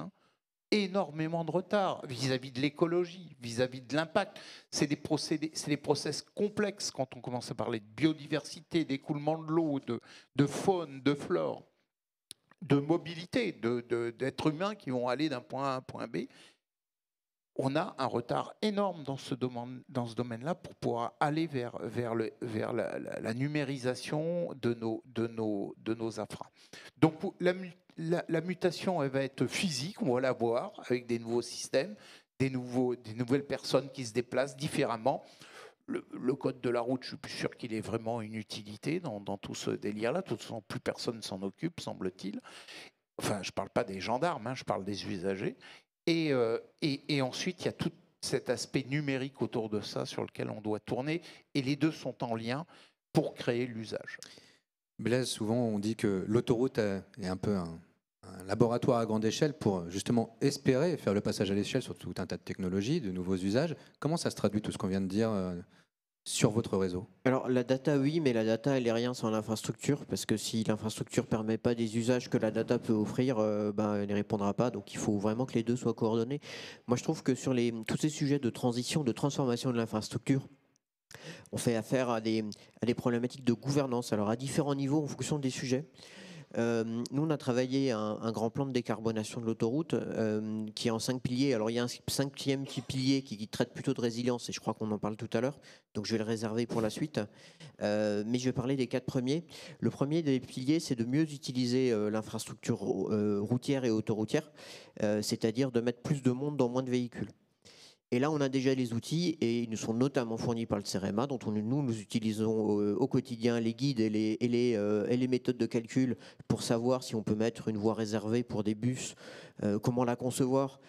[SPEAKER 4] énormément de retard vis-à-vis de l'écologie, vis-à-vis de l'impact. C'est des process complexes quand on commence à parler de biodiversité, d'écoulement de l'eau, de faune, de flore, de mobilité, d'êtres humains qui vont aller d'un point A à un point B. On a un retard énorme dans ce domaine-là pour pouvoir aller vers la numérisation de nos infras. Donc la mutation, elle va être physique, on va la voir avec des nouveaux systèmes, des nouvelles personnes qui se déplacent différemment. Le code de la route, je suis plus sûr qu'il ait vraiment une utilité dans tout ce délire-là. De toute façon, plus personne s'en occupe, semble-t-il. Enfin, je ne parle pas des gendarmes, je parle des usagers. Et ensuite, il y a tout cet aspect numérique autour de ça sur lequel on doit tourner. Et les deux sont en lien pour créer l'usage.
[SPEAKER 1] Blaise, souvent on dit que l'autoroute est un peu un laboratoire à grande échelle pour justement espérer faire le passage à l'échelle sur tout un tas de technologies, de nouveaux usages. Comment ça se traduit tout ce qu'on vient de dire sur votre réseau?
[SPEAKER 7] Alors la data, oui, mais la data, elle est rien sans l'infrastructure, parce que si l'infrastructure ne permet pas des usages que la data peut offrir, elle n'y répondra pas. Donc il faut vraiment que les deux soient coordonnés. Moi, je trouve que sur tous ces sujets de transition, de transformation de l'infrastructure, on fait affaire à des problématiques de gouvernance, alors à différents niveaux en fonction des sujets. Nous, on a travaillé un grand plan de décarbonation de l'autoroute qui est en 5 piliers. Alors, il y a un 5e petit pilier qui traite plutôt de résilience, et je crois qu'on en parle tout à l'heure, donc je vais le réserver pour la suite. Mais je vais parler des 4 premiers. Le premier des piliers, c'est de mieux utiliser l'infrastructure routière et autoroutière, c'est-à-dire de mettre plus de monde dans moins de véhicules. Et là, on a déjà les outils et ils nous sont notamment fournis par le CEREMA, dont nous utilisons au quotidien les guides et les méthodes de calcul pour savoir si on peut mettre une voie réservée pour des bus, comment la concevoir,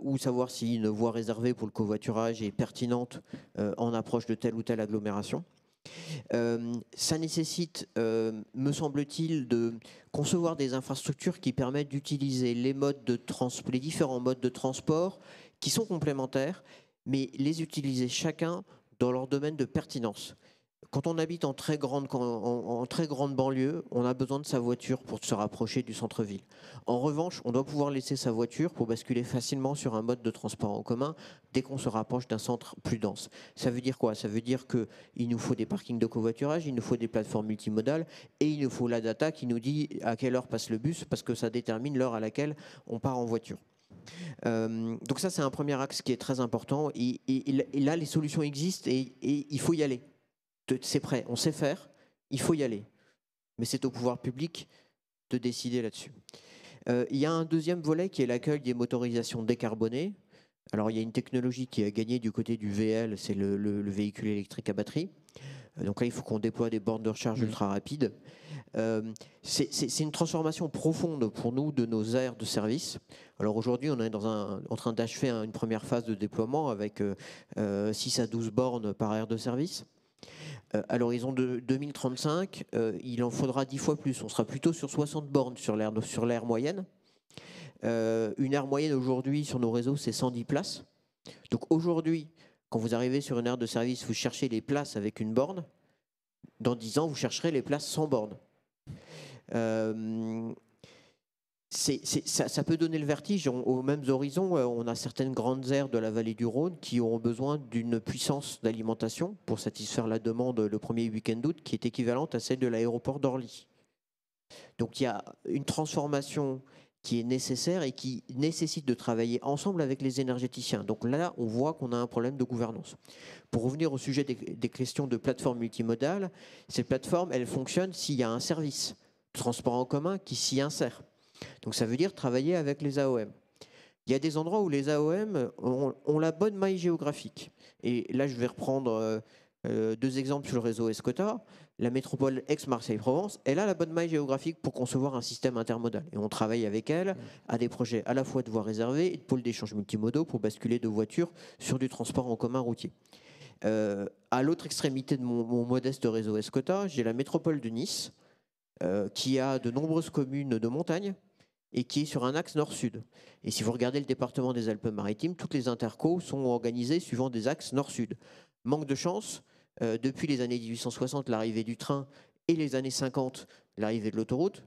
[SPEAKER 7] ou savoir si une voie réservée pour le covoiturage est pertinente en approche de telle ou telle agglomération. Ça nécessite, me semble-t-il, de concevoir des infrastructures qui permettent d'utiliser les différents modes de transport qui sont complémentaires, mais les utiliser chacun dans leur domaine de pertinence. Quand on habite en très grande banlieue, on a besoin de sa voiture pour se rapprocher du centre-ville. En revanche, on doit pouvoir laisser sa voiture pour basculer facilement sur un mode de transport en commun dès qu'on se rapproche d'un centre plus dense. Ça veut dire quoi? Ça veut dire qu'il nous faut des parkings de covoiturage, il nous faut des plateformes multimodales et il nous faut la data qui nous dit à quelle heure passe le bus, parce que ça détermine l'heure à laquelle on part en voiture. Donc ça, c'est un premier axe qui est très important. Et là, les solutions existent et il faut y aller. C'est prêt, on sait faire, il faut y aller. Mais c'est au pouvoir public de décider là-dessus. Il y a un deuxième volet qui est l'accueil des motorisations décarbonées. Alors, il y a une technologie qui a gagné du côté du VL, c'est le véhicule électrique à batterie. Donc là, il faut qu'on déploie des bornes de recharge ultra rapides. C'est une transformation profonde pour nous de nos aires de service. Alors aujourd'hui, on est en train d'achever une première phase de déploiement avec 6 à 12 bornes par aire de service. À l'horizon de 2035, il en faudra 10 fois plus. On sera plutôt sur 60 bornes sur l'aire moyenne. Une aire moyenne aujourd'hui sur nos réseaux, c'est 110 places. Donc aujourd'hui, quand vous arrivez sur une aire de service, vous cherchez les places avec une borne. Dans 10 ans, vous chercherez les places sans borne. Ça peut donner le vertige. Aux mêmes horizons, on a certaines grandes aires de la vallée du Rhône qui auront besoin d'une puissance d'alimentation pour satisfaire la demande le premier week-end d'août qui est équivalente à celle de l'aéroport d'Orly. Donc il y a une transformation qui est nécessaire et qui nécessite de travailler ensemble avec les énergéticiens. Donc là, on voit qu'on a un problème de gouvernance. Pour revenir au sujet des questions de plateforme multimodale, ces plateformes, elles fonctionnent s'il y a un service de transport en commun qui s'y insère. Donc ça veut dire travailler avec les AOM. Il y a des endroits où les AOM ont la bonne maille géographique. Et là, je vais reprendre 2 exemples sur le réseau Escota. La métropole Aix-Marseille-Provence, elle a la bonne maille géographique pour concevoir un système intermodal. Et on travaille avec elle à des projets à la fois de voies réservées et de pôles d'échange multimodaux pour basculer de voitures sur du transport en commun routier. À l'autre extrémité de mon modeste réseau Escota, j'ai la métropole de Nice, qui a de nombreuses communes de montagne et qui est sur un axe nord-sud. Et si vous regardez le département des Alpes-Maritimes, toutes les intercos sont organisées suivant des axes nord-sud. Manque de chance, depuis les années 1860, l'arrivée du train, et les années 50, l'arrivée de l'autoroute,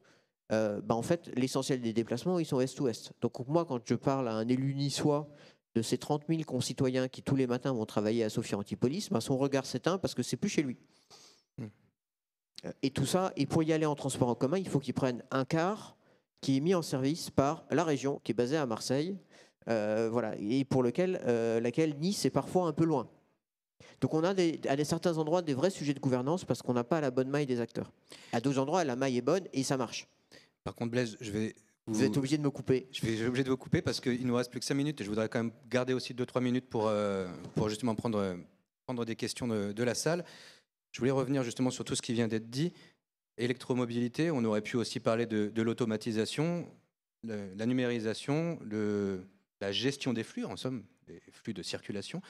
[SPEAKER 7] en fait, l'essentiel des déplacements, ils sont est-ouest. Donc moi, quand je parle à un élu niçois de ces 30 000 concitoyens qui tous les matins vont travailler à Sophia Antipolis, son regard s'éteint parce que c'est plus chez lui. Et tout ça, et pour y aller en transport en commun, il faut qu'il prenne un car qui est mis en service par la région, qui est basée à Marseille, voilà, et pour laquelle Nice est parfois un peu loin. Donc on a à certains endroits des vrais sujets de gouvernance parce qu'on n'a pas la bonne maille des acteurs. À d'autres endroits, la maille est bonne et ça marche.
[SPEAKER 1] Par contre, Blaise,
[SPEAKER 7] vous êtes obligé de me couper.
[SPEAKER 1] Je vais obligé de vous couper parce qu'il nous reste plus que 5 minutes et je voudrais quand même garder aussi 2-3 minutes pour justement prendre des questions de la salle. Je voulais revenir justement sur tout ce qui vient d'être dit. Électromobilité, on aurait pu aussi parler de l'automatisation, la numérisation, la gestion des flux, en somme, des flux de circulation.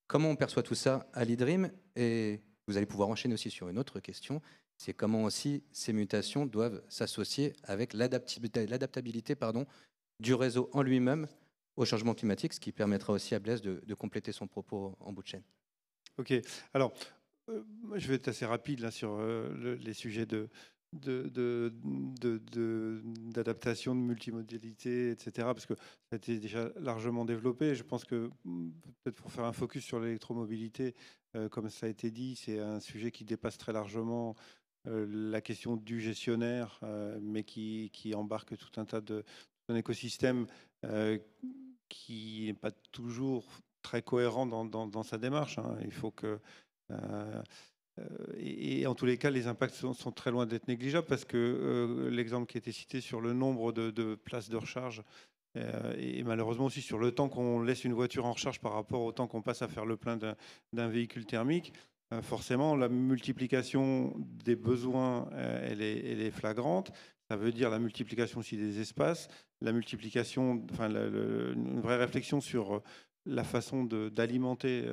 [SPEAKER 1] Comment on perçoit tout ça à l'IDRIM? Et vous allez pouvoir enchaîner aussi sur une autre question, c'est comment aussi ces mutations doivent s'associer avec l'adaptabilité du réseau en lui-même au changement climatique, ce qui permettra aussi à Blaise de compléter son propos en bout de chaîne.
[SPEAKER 5] Ok, alors je vais être assez rapide là, sur les sujets d'adaptation, de multimodalité, etc., parce que ça a été déjà largement développé. Je pense que peut-être pour faire un focus sur l'électromobilité, comme ça a été dit, c'est un sujet qui dépasse très largement la question du gestionnaire, mais qui embarque tout un tas d'un écosystème qui n'est pas toujours très cohérent dans sa démarche. Hein. Il faut que... et en tous les cas, les impacts sont très loin d'être négligeables parce que l'exemple qui a été cité sur le nombre de places de recharge et malheureusement aussi sur le temps qu'on laisse une voiture en recharge par rapport au temps qu'on passe à faire le plein d'un véhicule thermique, forcément, la multiplication des besoins, elle est flagrante. Ça veut dire la multiplication aussi des espaces, la multiplication, enfin, une vraie réflexion sur la façon d'alimenter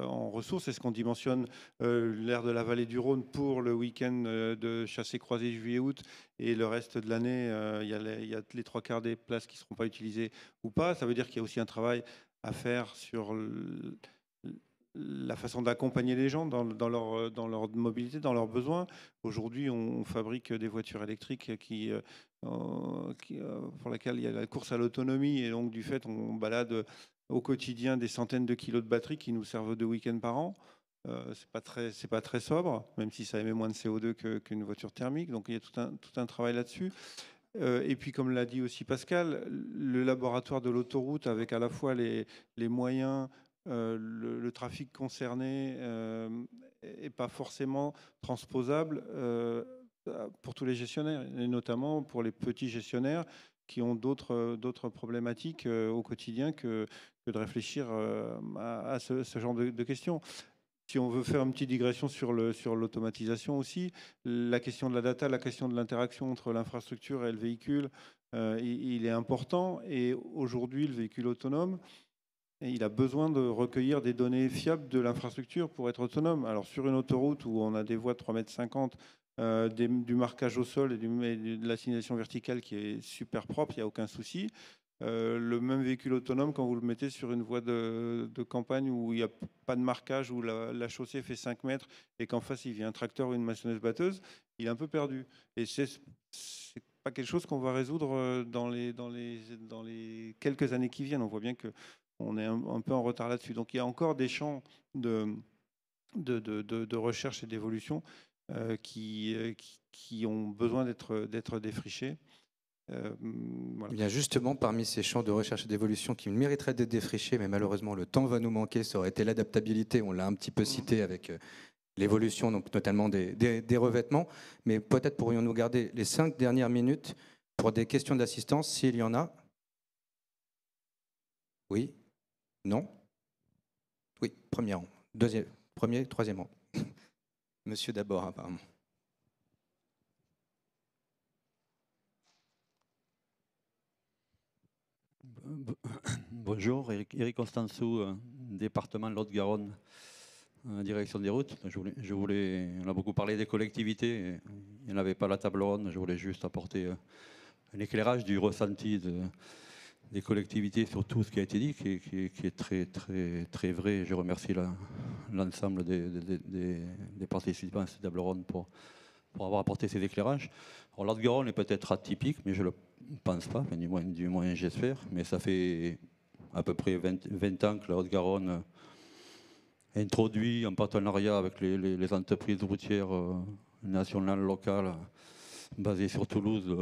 [SPEAKER 5] en ressources. Est-ce qu'on dimensionne l'aire de la vallée du Rhône pour le week-end de chassé-croisé juillet-août et le reste de l'année, il y a les 3/4 des places qui ne seront pas utilisées ou pas? Ça veut dire qu'il y a aussi un travail à faire sur la façon d'accompagner les gens dans leur mobilité, dans leurs besoins. Aujourd'hui, on fabrique des voitures électriques pour lesquelles il y a la course à l'autonomie et donc du fait, on balade au quotidien des centaines de kilos de batteries qui nous servent 2 week-ends par an. C'est pas très sobre, même si ça émet moins de CO2 qu'une voiture thermique. Donc il y a tout un travail là-dessus. Et puis, comme l'a dit aussi Pascal, le laboratoire de l'autoroute avec à la fois les moyens, le trafic concerné n'est pas forcément transposable pour tous les gestionnaires, et notamment pour les petits gestionnaires qui ont d'autres problématiques au quotidien que de réfléchir à ce genre de questions. Si on veut faire une petite digression sur l'automatisation aussi, la question de la data, la question de l'interaction entre l'infrastructure et le véhicule, il est important. Et aujourd'hui, le véhicule autonome, il a besoin de recueillir des données fiables de l'infrastructure pour être autonome. Alors sur une autoroute où on a des voies de 3,50 m, du marquage au sol et de la signalisation verticale qui est super propre, il n'y a aucun souci. Le même véhicule autonome, quand vous le mettez sur une voie de campagne où il n'y a pas de marquage, où la chaussée fait 5 mètres et qu'en face il vient un tracteur ou une maçonneuse batteuse, il est un peu perdu. Et c'est pas quelque chose qu'on va résoudre dans les quelques années qui viennent. On voit bien qu'on est un peu en retard là-dessus. Donc il y a encore des champs de recherche et d'évolution qui ont besoin d'être défrichés.
[SPEAKER 1] Voilà. Bien justement, parmi ces champs de recherche et d'évolution qui mériteraient d'être défrichés, mais malheureusement le temps va nous manquer, ça aurait été l'adaptabilité, on l'a un petit peu cité avec l'évolution, donc notamment des revêtements, mais peut-être pourrions-nous garder les 5 dernières minutes pour des questions d'assistance, s'il y en a. Oui? Non? Oui, premier rang. Premier, troisième rang. Monsieur d'abord, apparemment.
[SPEAKER 8] Bonjour, Eric Constançou, département de Lot-Garonne, direction des routes. Je voulais, on a beaucoup parlé des collectivités, il n'y en avait pas à la table ronde, je voulais juste apporter un éclairage du ressenti des collectivités sur tout ce qui a été dit, qui est très, très, très vrai. Je remercie l'ensemble des participants à cette table ronde pour avoir apporté ces éclairages. Alors, Lot-Garonne est peut-être atypique, mais je ne le pense pas, enfin, du moins j'espère, mais ça fait à peu près 20 ans que la Haute-Garonne introduit en partenariat avec les entreprises routières nationales, locales, basées sur Toulouse,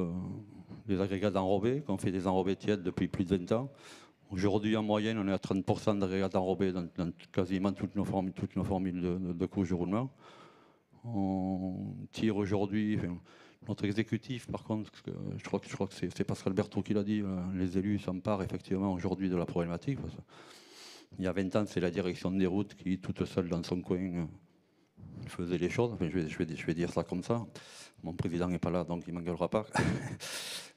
[SPEAKER 8] des agrégats d'enrobés, qu'on fait des enrobés tièdes depuis plus de 20 ans. Aujourd'hui, en moyenne, on est à 30% d'agrégats d'enrobés dans quasiment toutes nos formules de couches de roulement. On tire aujourd'hui, notre exécutif, par contre, je crois que c'est Pascal Berthaud qui l'a dit, les élus s'emparent effectivement aujourd'hui de la problématique. Il y a 20 ans, c'est la direction des routes qui, toute seule dans son coin, faisait les choses. Enfin, je vais dire ça comme ça. Mon président n'est pas là, donc il ne m'engueulera pas.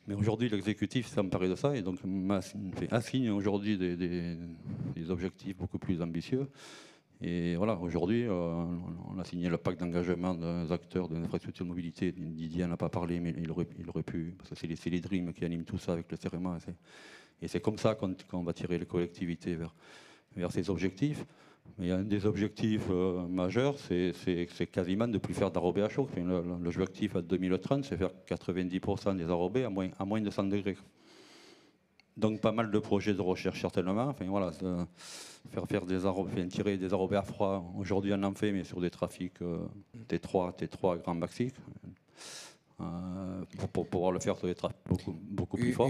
[SPEAKER 8] Mais aujourd'hui, l'exécutif s'est emparé de ça et donc assigne aujourd'hui des objectifs beaucoup plus ambitieux. Et voilà, aujourd'hui, on a signé le pacte d'engagement des acteurs de l'infrastructure de mobilité. Didier n'en a pas parlé, mais il aurait pu, parce que c'est les DREAM qui animent tout ça avec le CEREMA. Et c'est comme ça qu'on va tirer les collectivités vers ces objectifs. Mais il y a un des objectifs majeurs, c'est quasiment de ne plus faire d'enrobés à chaud. Enfin, l'objectif à 2030, c'est faire 90% des enrobés à moins de 100 degrés. Donc pas mal de projets de recherche certainement. Enfin, voilà, faire tirer des enrobés à froid. Aujourd'hui on en fait, mais sur des trafics T3 grand maxi, pour pouvoir le faire sur des trafics beaucoup plus forts.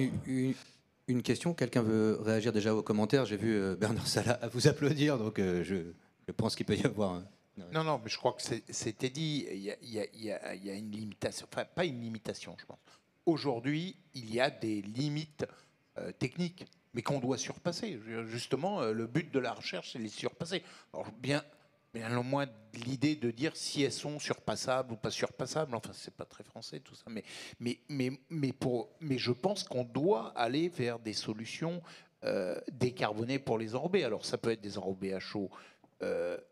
[SPEAKER 1] Une question, quelqu'un veut réagir déjà aux commentaires? J'ai vu Bernard Salat vous applaudir, donc je pense qu'il peut y avoir...
[SPEAKER 4] Non, mais je crois que c'était dit, il y a une limitation, enfin pas une limitation, je pense. Aujourd'hui, il y a des limites techniques, mais qu'on doit surpasser. Justement, le but de la recherche, c'est les surpasser. Alors, bien au moins l'idée de dire si elles sont surpassables ou pas surpassables, enfin, c'est pas très français tout ça, mais je pense qu'on doit aller vers des solutions décarbonées pour les enrobés. Alors, ça peut être des enrobés à chaud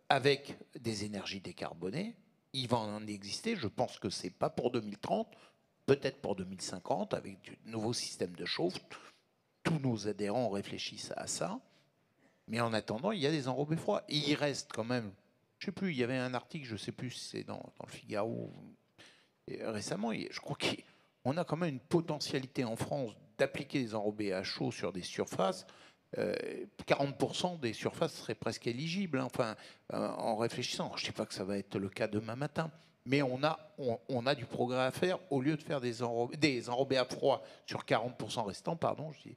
[SPEAKER 4] avec des énergies décarbonées. Il va en exister, je pense que c'est pas pour 2030, peut-être pour 2050, avec de nouveaux systèmes de chauffe. Tous nos adhérents réfléchissent à ça. Mais en attendant, il y a des enrobés froids. Et il reste quand même, je ne sais plus, il y avait un article, je ne sais plus si c'est dans le Figaro, et récemment, je crois qu'on a quand même une potentialité en France d'appliquer des enrobés à chaud sur des surfaces. 40% des surfaces seraient presque éligibles, hein, enfin, en réfléchissant. Je ne sais pas que ça va être le cas demain matin. Mais on a du progrès à faire au lieu de faire des enrobés à froid sur 40% restants, pardon, je dis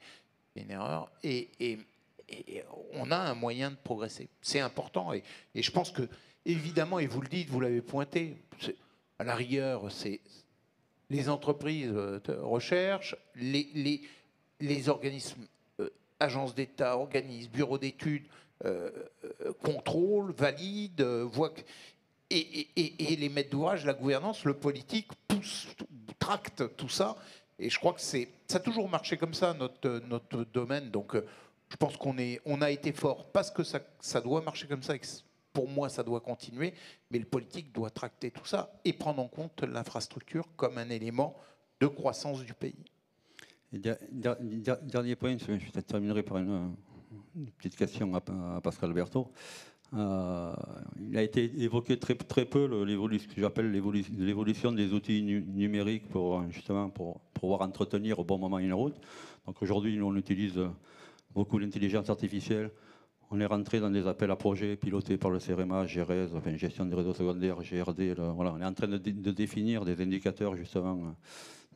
[SPEAKER 4] une erreur, et on a un moyen de progresser. C'est important, et je pense que, évidemment, et vous le dites, vous l'avez pointé, à la rigueur, les entreprises de recherche, les organismes, agences d'État, organismes, bureaux d'études, contrôlent, valident, voient et les maîtres d'ouvrage, la gouvernance, le politique pousse, tracte tout ça. Et je crois que ça a toujours marché comme ça, notre domaine. Donc je pense qu'on a été fort parce que ça doit marcher comme ça. Et que pour moi, ça doit continuer. Mais le politique doit tracter tout ça et prendre en compte l'infrastructure comme un élément de croissance du pays.
[SPEAKER 8] Et dernier point, je terminerai par une petite question à Pascal Berthaud. Il a été évoqué très peu ce que j'appelle l'évolution des outils numériques pour pouvoir entretenir au bon moment une route. Donc aujourd'hui, nous on utilise beaucoup l'intelligence artificielle. On est rentré dans des appels à projets pilotés par le CEREMA, GRES, enfin, gestion des réseaux secondaires, GRD. Voilà, on est en train de définir des indicateurs justement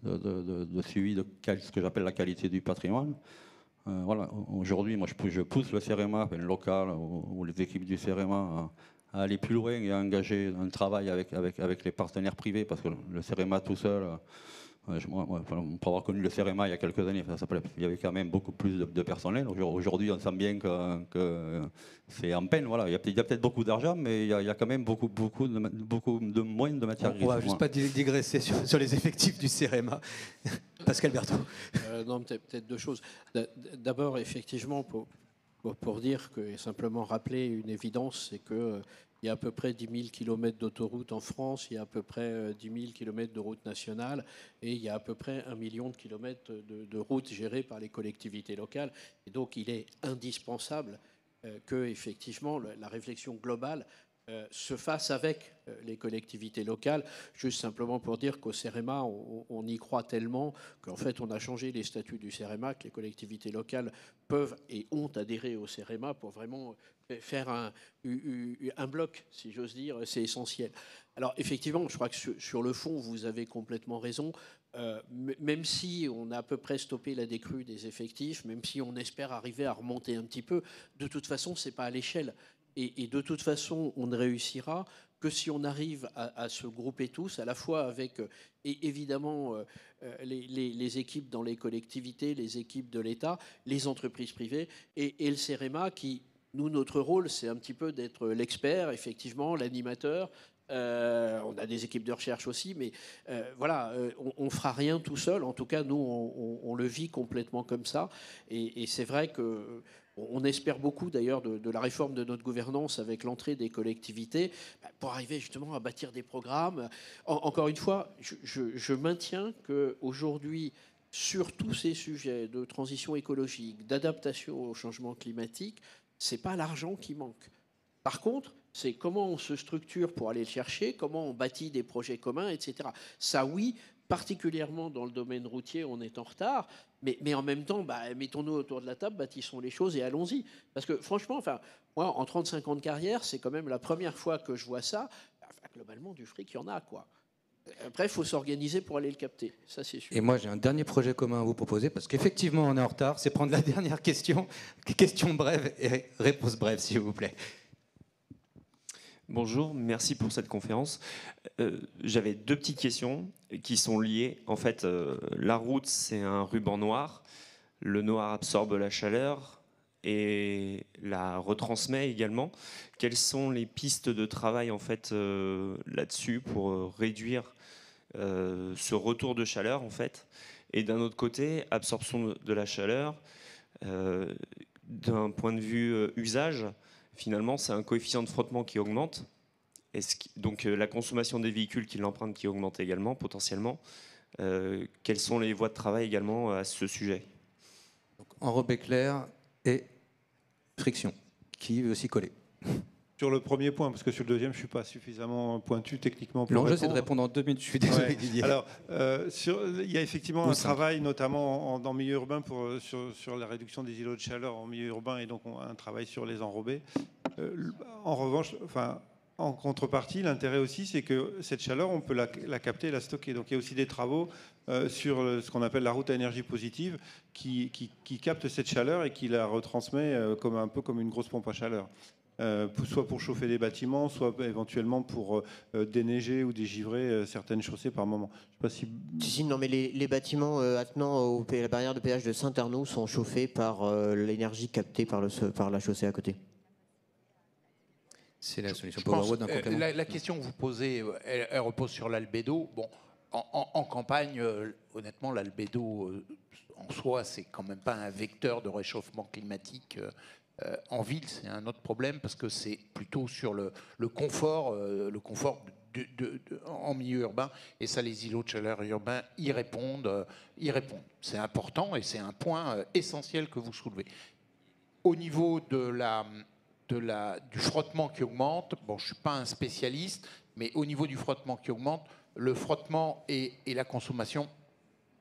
[SPEAKER 8] de suivi de ce que j'appelle la qualité du patrimoine. Voilà, aujourd'hui, moi, je pousse le CEREMA, le local ou les équipes du CEREMA à aller plus loin et à engager un travail avec les partenaires privés, parce que le CEREMA tout seul, pour avoir connu le CEREMA il y a quelques années, il y avait quand même beaucoup plus de personnel. Aujourd'hui, on sent bien que c'est en peine. Voilà. Il y a peut-être beaucoup d'argent, mais il y a quand même beaucoup de moins de matière grise.
[SPEAKER 1] On ne va juste pas digresser sur les effectifs du CEREMA. Pascal Berthaud.
[SPEAKER 6] Non, peut-être deux choses. D'abord, effectivement, pour dire que, et simplement rappeler une évidence, c'est que il y a à peu près 10 000 km d'autoroutes en France, il y a à peu près 10 000 km de routes nationales et il y a à peu près 1 million de kilomètres de routes gérées par les collectivités locales. Et donc, il est indispensable que, effectivement, la réflexion globale se fasse avec les collectivités locales. Juste simplement pour dire qu'au CEREMA, on y croit tellement qu'en fait, on a changé les statuts du CEREMA, que les collectivités locales peuvent et ont adhéré au CEREMA pour vraiment faire un bloc, si j'ose dire. C'est essentiel. Alors, effectivement, je crois que sur le fond, vous avez complètement raison. Même si on a à peu près stoppé la décrue des effectifs, même si on espère arriver à remonter un petit peu, de toute façon, ce n'est pas à l'échelle. Et de toute façon, on ne réussira que si on arrive à se grouper tous, à la fois avec, et évidemment, les équipes dans les collectivités, les équipes de l'État, les entreprises privées et le CEREMA qui, nous, notre rôle, c'est un petit peu d'être l'expert, effectivement, l'animateur. On a des équipes de recherche aussi, mais voilà, on ne fera rien tout seul. En tout cas, nous, on le vit complètement comme ça. Et c'est vrai que on espère beaucoup d'ailleurs de la réforme de notre gouvernance avec l'entrée des collectivités pour arriver justement à bâtir des programmes. Encore une fois, je maintiens qu'aujourd'hui, sur tous ces sujets de transition écologique, d'adaptation au changement climatique, ce n'est pas l'argent qui manque. Par contre, c'est comment on se structure pour aller le chercher, comment on bâtit des projets communs, etc. Ça, oui, particulièrement dans le domaine routier, on est en retard. Mais en même temps, mettons-nous autour de la table, bâtissons les choses et allons-y. Parce que franchement, moi, en 35 ans de carrière, c'est quand même la première fois que je vois ça. Globalement, du fric, il y en a, quoi. Après, il faut s'organiser pour aller le capter, ça c'est sûr.
[SPEAKER 1] Et moi, j'ai un dernier projet commun à vous proposer, parce qu'effectivement, on est en retard. C'est prendre la dernière question. Question brève et réponse brève, s'il vous plaît.
[SPEAKER 9] Bonjour, merci pour cette conférence. J'avais deux petites questions qui sont liées. En fait, la route, c'est un ruban noir. Le noir absorbe la chaleur et la retransmet également. Quelles sont les pistes de travail en fait là-dessus pour réduire ce retour de chaleur en fait? Et d'un autre côté, absorption de la chaleur, d'un point de vue usage, finalement, c'est un coefficient de frottement qui augmente. Donc la consommation des véhicules qui l'empruntent qui augmente également, potentiellement. Quelles sont les voies de travail également à ce sujet?
[SPEAKER 1] Donc, enrobé clair et friction, qui veut aussi coller.
[SPEAKER 5] Sur le premier point, parce que sur le deuxième, je ne suis pas suffisamment pointu techniquement pour
[SPEAKER 1] L'enjeu,
[SPEAKER 5] répondre.
[SPEAKER 1] c'est de répondre en 2 minutes. Je suis désolé,
[SPEAKER 5] Ouais.
[SPEAKER 1] Didier.
[SPEAKER 5] Alors, il y a effectivement
[SPEAKER 1] Ou
[SPEAKER 5] un
[SPEAKER 1] 5.
[SPEAKER 5] travail, notamment dans le milieu urbain, sur la réduction des îlots de chaleur en milieu urbain, et donc un travail sur les enrobés. En revanche, en contrepartie, l'intérêt aussi, c'est que cette chaleur, on peut la capter et la stocker. Donc il y a aussi des travaux sur ce qu'on appelle la route à énergie positive, qui capte cette chaleur et qui la retransmet un peu comme une grosse pompe à chaleur. soit pour chauffer des bâtiments, soit éventuellement pour déneiger ou dégivrer certaines chaussées par moment. Je sais pas si...
[SPEAKER 7] Non, mais les bâtiments attenant à la barrière de péage de Saint-Arnaud sont chauffés par l'énergie captée par la chaussée à côté.
[SPEAKER 1] C'est la solution.
[SPEAKER 4] La question que vous posez, elle repose sur l'albédo. Bon, en campagne, honnêtement, l'albédo en soi, c'est quand même pas un vecteur de réchauffement climatique. En ville, c'est un autre problème parce que c'est plutôt sur le confort en milieu urbain. Et ça, les îlots de chaleur urbains y répondent. C'est important et c'est un point essentiel que vous soulevez. Au niveau du frottement qui augmente, bon, je ne suis pas un spécialiste, mais au niveau du frottement qui augmente, le frottement et la consommation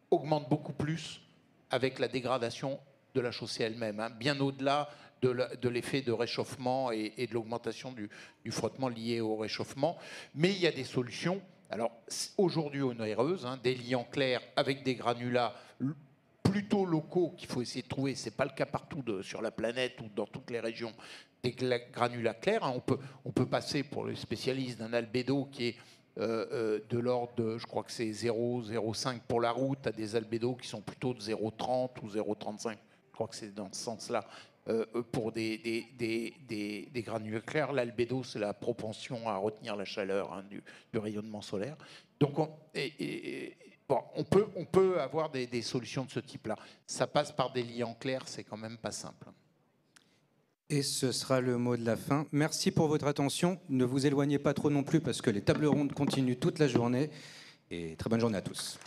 [SPEAKER 4] augmentent beaucoup plus avec la dégradation de la chaussée elle-même, hein, bien au-delà de l'effet de réchauffement et de l'augmentation du frottement lié au réchauffement. Mais il y a des solutions. Alors aujourd'hui onéreuses, hein, des liants clairs avec des granulats plutôt locaux qu'il faut essayer de trouver. C'est pas le cas partout sur la planète ou dans toutes les régions. Des granulats clairs, hein, on peut passer pour les spécialistes d'un albédo qui est de l'ordre de, je crois que c'est 0,05 pour la route, à des albédos qui sont plutôt de 0,30 ou 0,35. Je crois que c'est dans ce sens-là. Pour des granulats clairs, l'albédo, c'est la propension à retenir la chaleur, hein, du rayonnement solaire. Donc, on peut avoir des solutions de ce type-là. Ça passe par des liants clairs, c'est quand même pas simple.
[SPEAKER 1] Et ce sera le mot de la fin. Merci pour votre attention. Ne vous éloignez pas trop non plus parce que les tables rondes continuent toute la journée. Et très bonne journée à tous.